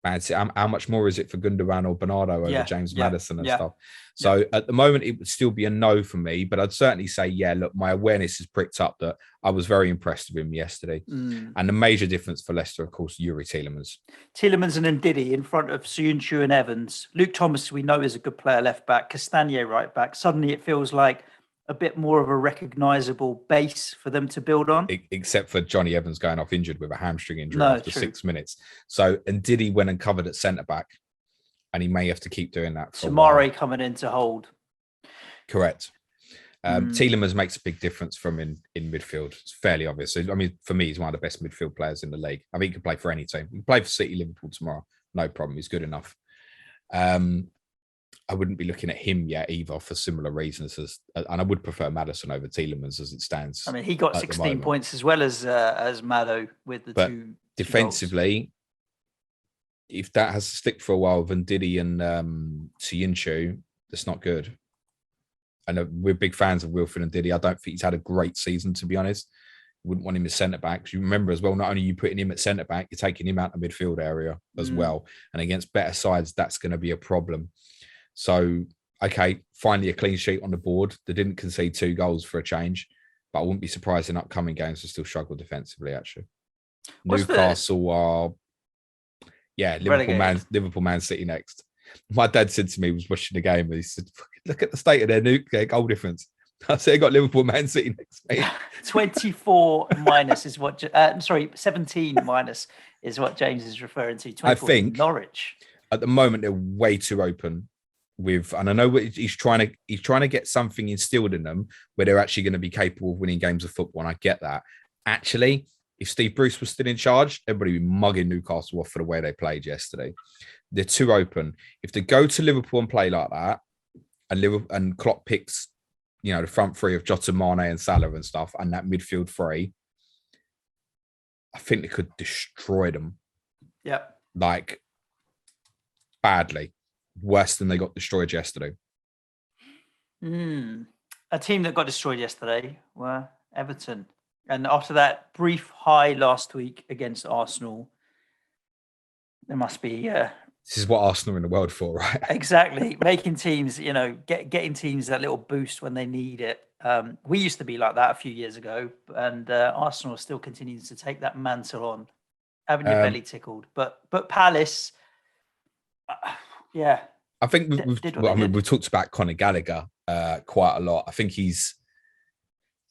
How much more is it for Gundogan or Bernardo over James Maddison and stuff? So at the moment, it would still be a no for me, but I'd certainly say, yeah, look, my awareness has pricked up that I was very impressed with him yesterday. And the major difference for Leicester, of course, Yuri Tielemans. Tielemans and Ndidi in front of Soyuncu and Evans. Luke Thomas, we know, is a good player left back. Castagne right back. Suddenly it feels like a bit more of a recognisable base for them to build on. Except for Johnny Evans going off injured with a hamstring injury after 6 minutes. So, and Ndidi went and covered at centre-back, and he may have to keep doing that. Samari coming in to hold. Correct. Tielemans makes a big difference from in midfield. It's fairly obvious. I mean, for me, he's one of the best midfield players in the league. I think he can play for any team. He can play for City, Liverpool tomorrow. No problem. He's good enough. I wouldn't be looking at him yet either for similar reasons, and I would prefer Maddison over Tielemans as it stands. I mean, he got 16 points as well as Maddo with the two defensively. If that has to stick for a while, Ndidi and Soyuncu, that's not good. And we're big fans of Wilfred Ndidi. I don't think he's had a great season, to be honest. Wouldn't want him as centre back. You remember as well, not only are you putting him at centre back, you're taking him out of midfield area as well. And against better sides, that's going to be a problem. So, okay, finally a clean sheet on the board. They didn't concede 2 goals for a change, but I wouldn't be surprised in upcoming games to still struggle defensively, actually. Newcastle are, Liverpool, Man City next. My dad said to me, he was watching the game, and he said, look at the state of their goal difference. I said, I got Liverpool, Man City next, mate. 24 minus is what, 17 minus is what James is referring to. I think Norwich. At the moment, they're way too open. And I know he's trying to get something instilled in them where they're actually going to be capable of winning games of football, and I get that. Actually, if Steve Bruce was still in charge, everybody would be mugging Newcastle off for the way they played yesterday. They're too open. If they go to Liverpool and play like that, and Klopp picks, the front three of Jota, Mane, and Salah and stuff, and that midfield three, I think they could destroy them. Yeah, like badly. Worse than they got destroyed yesterday. A team that got destroyed yesterday were Everton. And after that brief high last week against Arsenal, there must be... this is what Arsenal are in the world for, right? Exactly. Making teams, getting teams that little boost when they need it. We used to be like that a few years ago, and Arsenal still continues to take that mantle on, having your belly tickled. But Palace... yeah, I think we've talked about Conor Gallagher quite a lot. I think he's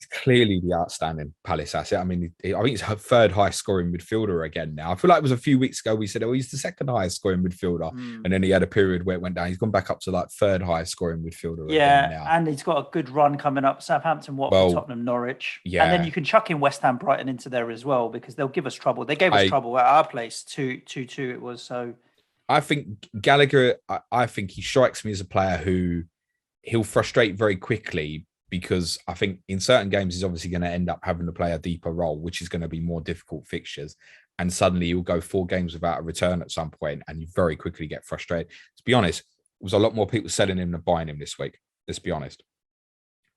clearly the outstanding Palace asset. I mean, I think he's her third highest scoring midfielder again now. I feel like it was a few weeks ago we said, he's the second highest scoring midfielder, and then he had a period where it went down. He's gone back up to like third highest scoring midfielder. Yeah, again now. And he's got a good run coming up: Southampton, Watford, Tottenham, Norwich. Yeah, and then you can chuck in West Ham, Brighton into there as well because they'll give us trouble. They gave us trouble at our place. 2-2 it was. So I think Gallagher, I think he strikes me as a player who he'll frustrate very quickly, because I think in certain games he's obviously going to end up having to play a deeper role, which is going to be more difficult fixtures. And suddenly he'll go 4 games without a return at some point, and you very quickly get frustrated. To be honest, there was a lot more people selling him than buying him this week. Let's be honest.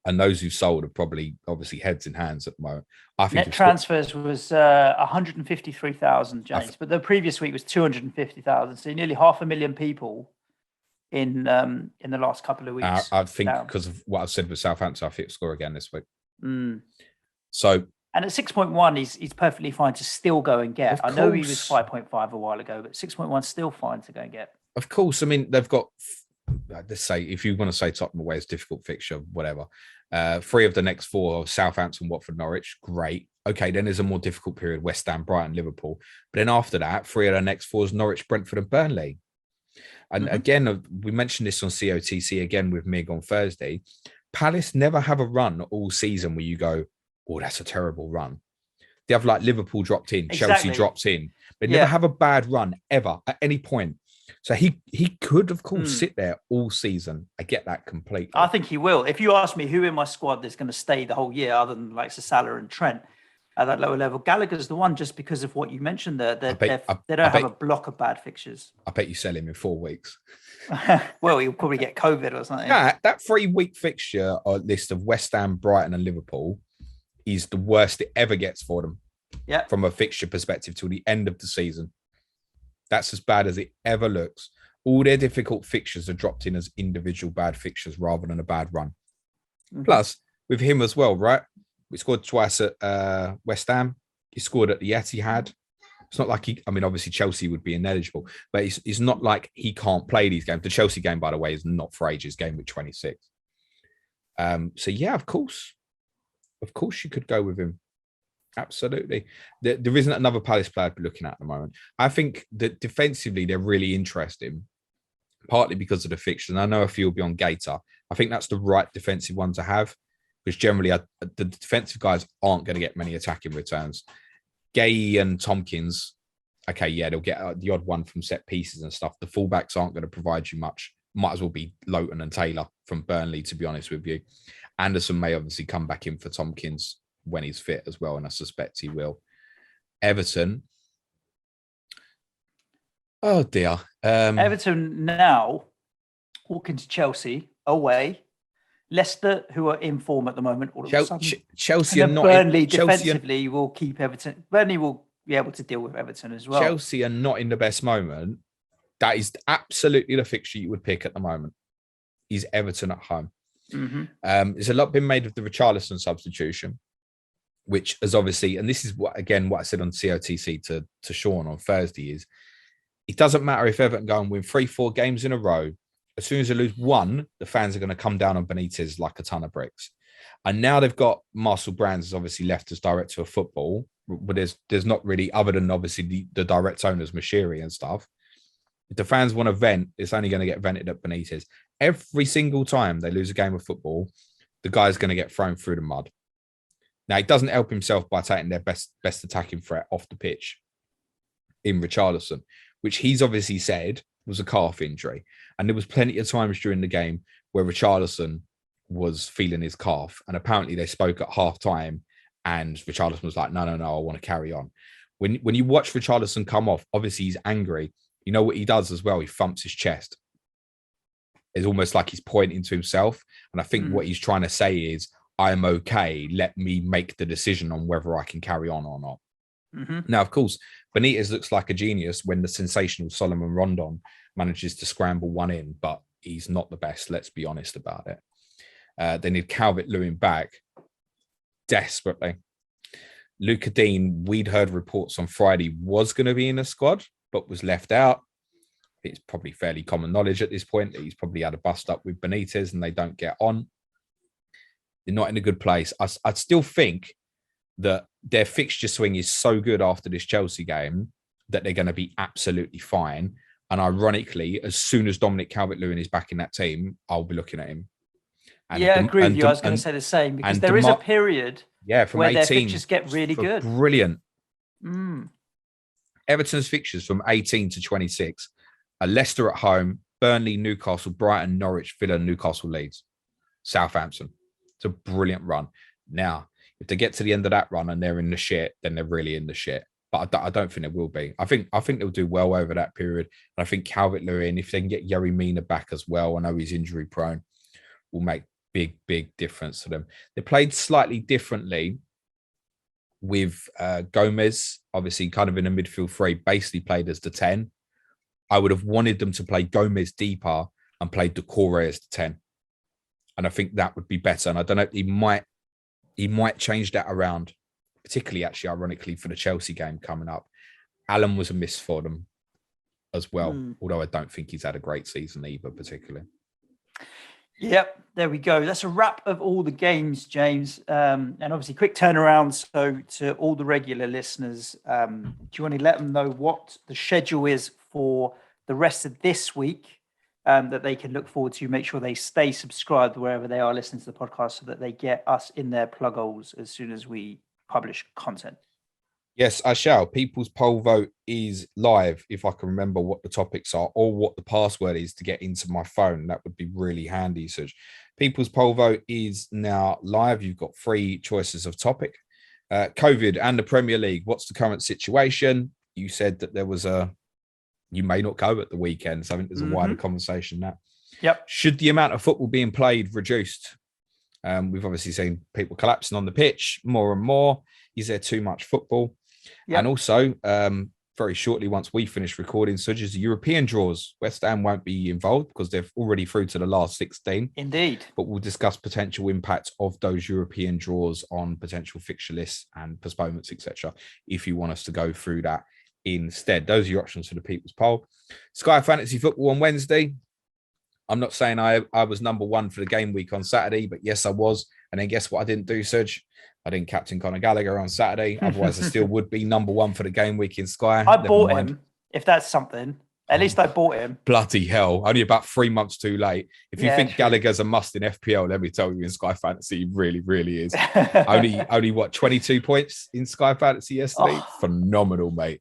And those who sold are probably obviously heads in hands at the moment. I think net transfers was 153,000, James, but the previous week was 250,000. So nearly 500,000 people in the last couple of weeks. I think because of what I've said with Southampton, I think he'll score again this week. So, and at 6.1, he's perfectly fine to still go and get. I know he was 5.5 a while ago, but 6.1 still fine to go and get. Of course, I mean they've got. Let's say if you want to say Tottenham away is difficult fixture, whatever. 3 of the next 4 are Southampton, Watford, Norwich. Great. Okay, then there's a more difficult period: West Ham, Brighton, Liverpool. But then after that, 3 of the next 4 is Norwich, Brentford, and Burnley. And again, we mentioned this on COTC again with Mig on Thursday. Palace never have a run all season where you go, oh, that's a terrible run. They have like Liverpool dropped in, Exactly. Chelsea drops in. They never have a bad run ever at any point. So he could, of course, sit there all season. I get that completely. I think he will. If you ask me who in my squad is going to stay the whole year, other than like Salah and Trent at that lower level, Gallagher's the one just because of what you mentioned there. They don't have a block of bad fixtures. I bet you sell him in 4 weeks. Well, he'll probably get COVID or something. That 3-week fixture list of West Ham, Brighton and Liverpool is the worst it ever gets for them. Yeah. From a fixture perspective till the end of the season. That's as bad as it ever looks. All their difficult fixtures are dropped in as individual bad fixtures rather than a bad run. Mm-hmm. Plus, with him as well, right? We scored twice at West Ham. He scored at the Etihad. It's not like obviously Chelsea would be ineligible, but it's not like he can't play these games. The Chelsea game, by the way, is not for ages, game week 26. So yeah, of course you could go with him. Absolutely. There isn't another Palace player to be looking at the moment. I think that defensively, they're really interesting, partly because of the fixture. And I know a few will be on Gator. I think that's the right defensive one to have, because generally the defensive guys aren't going to get many attacking returns. Gay and Tompkins, okay, yeah, they'll get the odd one from set pieces and stuff. The fullbacks aren't going to provide you much. Might as well be Lowton and Taylor from Burnley, to be honest with you. Anderson may obviously come back in for Tompkins when he's fit as well, and I suspect he will. Everton. Oh, dear. Everton now walking to Chelsea away. Leicester, who are in form at the moment, all of a sudden. Chelsea are not. Burnley defensively will keep Everton. Burnley will be able to deal with Everton as well. Chelsea are not in the best moment. That is absolutely the fixture you would pick at the moment. Is Everton at home? Mm-hmm. There's a lot been made of the Richarlison substitution, which is obviously, and this is what I said on COTC to Sean on Thursday, is it doesn't matter if Everton go and win 3-4 games in a row. As soon as they lose one, the fans are going to come down on Benitez like a ton of bricks. And now they've got Marcel Brands has obviously left as director of football, but there's not really, other than obviously the direct owners, Mashiri and stuff. If the fans want to vent, it's only going to get vented at Benitez. Every single time they lose a game of football, the guy's going to get thrown through the mud. Now, he doesn't help himself by taking their best attacking threat off the pitch in Richarlison, which he's obviously said was a calf injury. And there was plenty of times during the game where Richarlison was feeling his calf. And apparently they spoke at half time and Richarlison was like, no, I want to carry on. When you watch Richarlison come off, obviously he's angry. You know what he does as well? He thumps his chest. It's almost like he's pointing to himself. And I think what he's trying to say is, I'm okay. Let me make the decision on whether I can carry on or not. Mm-hmm. Now, of course, Benitez looks like a genius when the sensational Solomon Rondon manages to scramble one in, but he's not the best. Let's be honest about it. They need Calvert-Lewin back desperately. Luca Dean, we'd heard reports on Friday, was going to be in the squad, but was left out. It's probably fairly common knowledge at this point that he's probably had a bust up with Benitez and they don't get on. They're not in a good place. I'd still think that their fixture swing is so good after this Chelsea game that they're going to be absolutely fine. And ironically, as soon as Dominic Calvert-Lewin is back in that team, I'll be looking at him. And I agree with you. I was going to say the same, because there is a period from where 18, their fixtures get really good. Brilliant. Everton's fixtures from 18 to 26 are Leicester at home, Burnley, Newcastle, Brighton, Norwich, Villa, Newcastle, Leeds, Southampton. It's a brilliant run. Now, if they get to the end of that run and they're in the shit, then they're really in the shit. But I don't think they will be. I think they'll do well over that period. And I think Calvert-Lewin, if they can get Yerry Mina back as well, I know he's injury prone, will make big difference to them. They played slightly differently with Gomez, obviously kind of in a midfield three, basically played as the 10. I would have wanted them to play Gomez deeper and play Doucouré as the 10. And I think that would be better. And I don't know, he might change that around, particularly actually ironically for the Chelsea game coming up. Allen was a miss for them as well, although I don't think he's had a great season either, particularly. Yep, there we go. That's a wrap of all the games, James. And obviously quick turnaround. So to all the regular listeners, do you want to let them know what the schedule is for the rest of this week? That they can look forward to. Make sure they stay subscribed wherever they are listening to the podcast so that they get us in their plug holes as soon as we publish content. Yes, I shall. People's poll vote is live. If I can remember what the topics are or what the password is to get into my phone, that would be really handy. So, people's poll vote is now live. You've got 3 choices of topic. COVID and the Premier League. What's the current situation? You said that you may not go at the weekend. So I think there's a wider conversation now. Yep. Should the amount of football being played reduced? We've obviously seen people collapsing on the pitch more and more. Is there too much football? Yep. And also, very shortly, once we finish recording, such as the European draws, West Ham won't be involved because they're already through to the last 16. Indeed. But we'll discuss potential impact of those European draws on potential fixture lists and postponements, etc. if you want us to go through that instead. Those are your options for the people's poll. Sky Fantasy Football on Wednesday. I'm not saying I was number 1 for the game week on Saturday, but yes, I was. And then guess what I didn't do, Suj? I didn't captain Conor Gallagher on Saturday. Otherwise, I still would be number 1 for the game week in Sky. I bought him, if that's something. At least I bought him. Bloody hell. Only about 3 months too late. If you think Gallagher's a must in FPL, let me tell you, in Sky Fantasy, he really, really is. only what, 22 points in Sky Fantasy yesterday? Oh. Phenomenal, mate.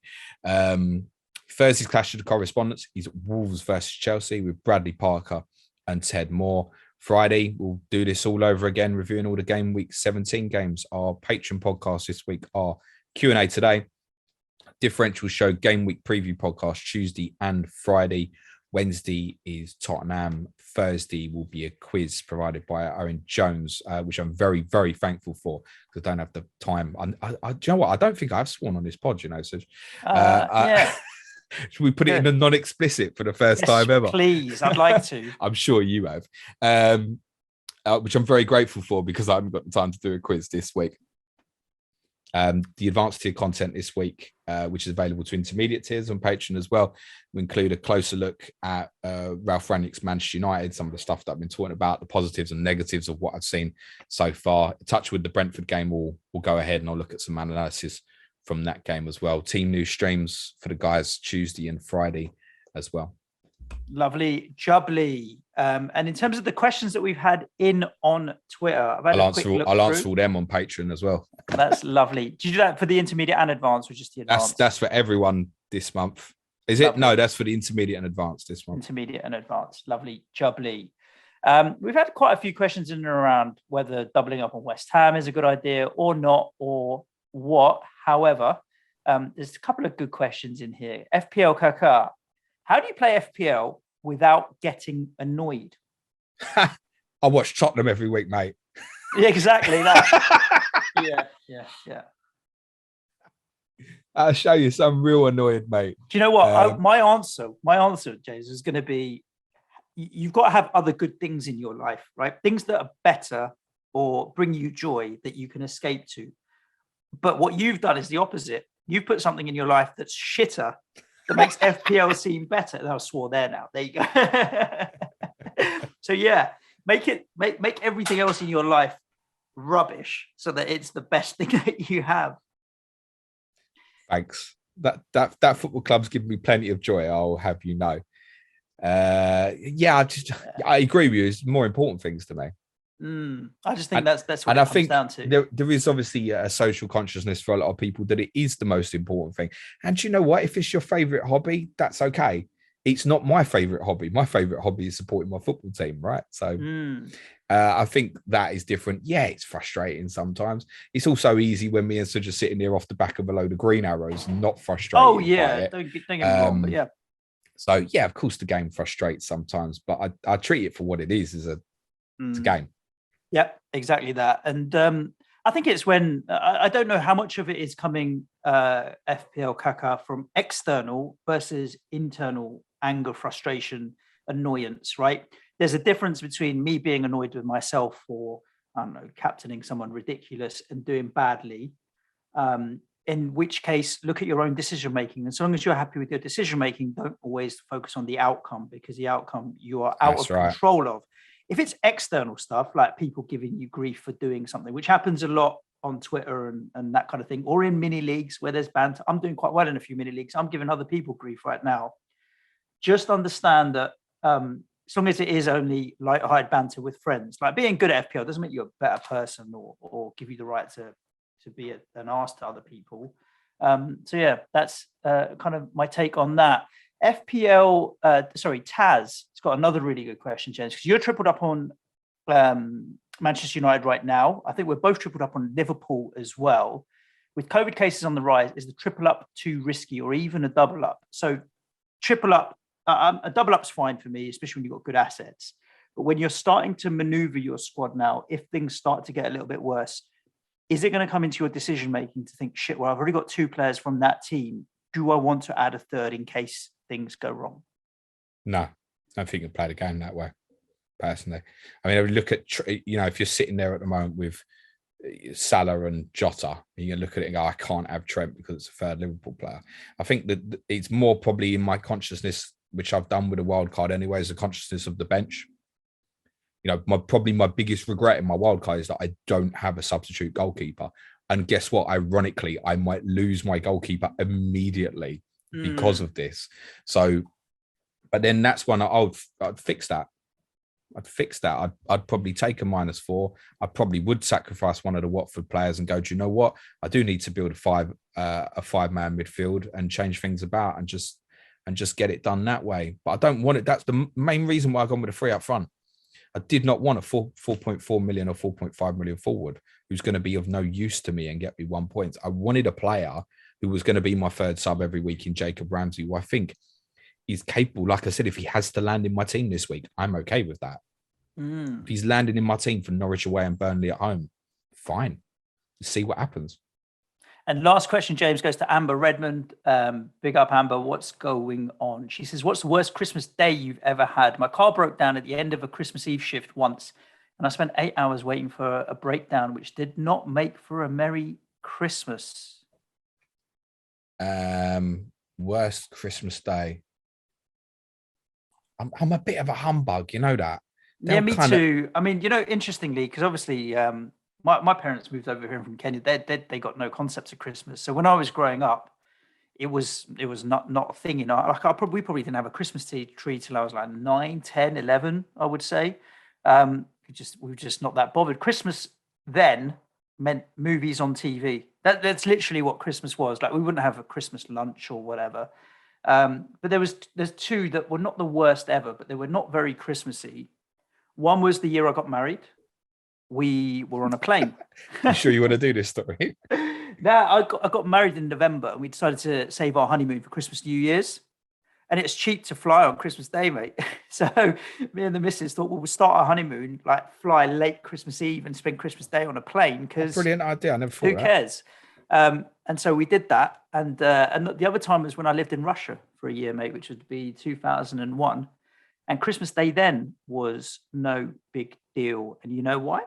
Thursday's clash of the correspondents is Wolves versus Chelsea with Bradley Parker and Ted Moore. Friday, we'll do this all over again, reviewing all the game week 17 games. Our Patreon podcast this week are Q&A today. Differential show game week preview podcast Tuesday and Friday. Wednesday is Tottenham. Thursday will be a quiz provided by Owen Jones, which I'm very, very thankful for because I don't have the time. Do you know what? I don't think I've sworn on this pod, so yeah. Should we put it in a non-explicit for the first time ever? Please, I'd like to. I'm sure you have, which I'm very grateful for because I haven't got the time to do a quiz this week. The advanced tier content this week, which is available to intermediate tiers on Patreon as well, we include a closer look at Ralph Rangnick's Manchester United, some of the stuff that I've been talking about, the positives and negatives of what I've seen so far. Touch with the Brentford game, we'll go ahead and I'll look at some analysis from that game as well. Team news streams for the guys Tuesday and Friday as well. Lovely, jubbly. And in terms of the questions that we've had in on Twitter, I'll answer all them on Patreon as well. That's lovely. Did you do that for the intermediate and advanced, or just the advanced? That's for everyone this month. Is it? Lovely. No, that's for the intermediate and advanced this month. Intermediate and advanced. Lovely, jubbly. We've had quite a few questions in and around whether doubling up on West Ham is a good idea or not, or what. However, there's a couple of good questions in here. FPL Kaka, how do you play FPL without getting annoyed? I watch Tottenham every week, mate. Yeah, exactly that. yeah. I'll show you some real annoyed, mate. Do you know what? My answer, James, is going to be, you've got to have other good things in your life, right? Things that are better or bring you joy that you can escape to. But what you've done is the opposite. You've put something in your life that's shitter that makes FPL seem better. I swore there now. There you go. So yeah, make everything else in your life rubbish so that it's the best thing that you have. Thanks. That football club's given me plenty of joy, I'll have you know. I agree with you. It's more important things to me. I just think that's what it comes down to. There is obviously a social consciousness for a lot of people that it is the most important thing. And you know what? If it's your favorite hobby, that's okay. It's not my favorite hobby. My favorite hobby is supporting my football team, right? So I think that is different. Yeah, it's frustrating sometimes. It's also easy when me and Suj are sitting there off the back of a load of green arrows, not frustrated. Oh yeah, don't get me wrong, but yeah. So yeah, of course the game frustrates sometimes, but I treat it for what it is, as it's a game. Yep, exactly that. And I think it's when, I don't know how much of it is coming FPL Kaka from external versus internal anger, frustration, annoyance, right? There's a difference between me being annoyed with myself for, I don't know, captaining someone ridiculous and doing badly, in which case, look at your own decision-making. As long as you're happy with your decision-making, don't always focus on the outcome, because the outcome you are out of control of. If it's external stuff, like people giving you grief for doing something, which happens a lot on Twitter and that kind of thing, or in mini leagues where there's banter. I'm doing quite well in a few mini leagues. I'm giving other people grief right now. Just understand that as long as it is only light-hearted banter with friends, like being good at FPL doesn't make you a better person or give you the right to be an arse to other people. So yeah, that's kind of my take on that. FPL, Taz, it's got another really good question, James, because you're tripled up on Manchester United right now. I think we're both tripled up on Liverpool as well. With COVID cases on the rise, is the triple up too risky, or even a double up? So triple up, a double up's fine for me, especially when you've got good assets. But when you're starting to maneuver your squad now, if things start to get a little bit worse, is it going to come into your decision making to think, shit, well, I've already got 2 players from that team. Do I want to add a third in case things go wrong? No, I don't think you can play the game that way, personally. I mean, I would look at, if you're sitting there at the moment with Salah and Jota, and you look at it and go, I can't have Trent because it's a third Liverpool player. I think that it's more probably in my consciousness, which I've done with a wild card anyway, is the consciousness of the bench. My biggest regret in my wild card is that I don't have a substitute goalkeeper. And guess what? Ironically, I might lose my goalkeeper immediately because of this. So, but then that's when I'd fix that. I'd probably take a -4. I probably would sacrifice one of the Watford players and go, do you know what? I do need to build a 5-man midfield and change things about and just get it done that way. But I don't want it. That's the main reason why I've gone with a 3 up front. I did not want a 4.4 million or 4.5 million forward who's going to be of no use to me and get me 1 point. I wanted a player who was going to be my third sub every week in Jacob Ramsey, who I think is capable. Like I said, if he has to land in my team this week, I'm okay with that. If he's landing in my team for Norwich away and Burnley at home, fine. See what happens. And last question, James, goes to Amber Redmond. Big up, Amber. What's going on? She says, what's the worst Christmas day you've ever had? My car broke down at the end of a Christmas Eve shift once, and I spent 8 hours waiting for a breakdown, which did not make for a Merry Christmas. Worst Christmas day. I'm a bit of a humbug, you know that. Yeah, me too. I mean, interestingly, because obviously my parents moved over here from Kenya. They got no concepts of Christmas. So when I was growing up, it was not a thing. Like we probably didn't have a Christmas tree till I was like 9, 10, 11, I would say. We were just not that bothered. Christmas then meant movies on TV. That's literally what Christmas was. Like we wouldn't have a Christmas lunch or whatever. But there's 2 that were not the worst ever, but they were not very Christmassy. One was the year I got married. We were on a plane. You sure you want to do this story? No, I got married in November, and we decided to save our honeymoon for Christmas, New Year's. And it's cheap to fly on Christmas Day, mate. So me and the missus thought, well, we'll start our honeymoon, like fly late Christmas Eve and spend Christmas Day on a plane. Because brilliant idea. I never thought who cares? And so we did that. And the other time was when I lived in Russia for a year, mate, which would be 2001. And Christmas Day then was no big deal. And you know why?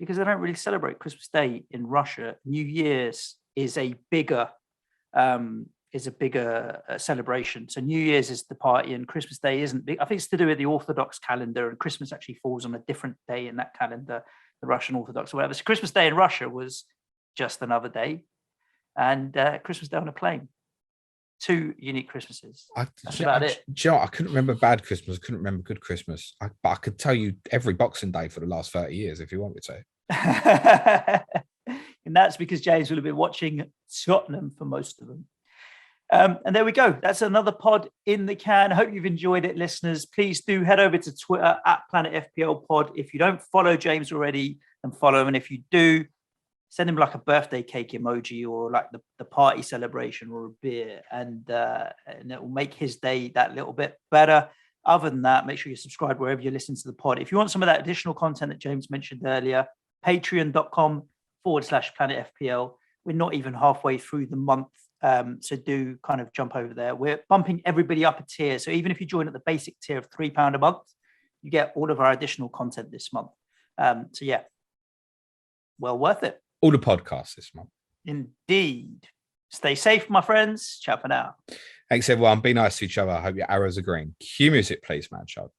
Because they don't really celebrate Christmas Day in Russia. New Year's is a bigger celebration. So New Year's is the party and Christmas Day isn't big. I think it's to do with the Orthodox calendar, and Christmas actually falls on a different day in that calendar, the Russian Orthodox or whatever. So Christmas Day in Russia was just another day, and Christmas Day on a plane. 2 unique Christmases. That's about it. Joe, I couldn't remember bad Christmas. I couldn't remember good Christmas. But I could tell you every Boxing Day for the last 30 years if you want me to. And that's because James will have been watching Tottenham for most of them. And there we go. That's another pod in the can. I hope you've enjoyed it, listeners. Please do head over to Twitter at Planet FPL Pod. If you don't follow James already, then follow him. And if you do, send him like a birthday cake emoji or like the party celebration or a beer, and it will make his day that little bit better. Other than that, make sure you subscribe wherever you listen to the pod. If you want some of that additional content that James mentioned earlier, patreon.com/Planet FPL. We're not even halfway through the month. So do kind of jump over there. We're bumping everybody up a tier. So even if you join at the basic tier of £3 a month, you get all of our additional content this month. So yeah, well worth it. All the podcasts this month. Indeed. Stay safe, my friends. Ciao for now. Thanks, everyone. Be nice to each other. I hope your arrows are green. Cue music, please, man. Ciao.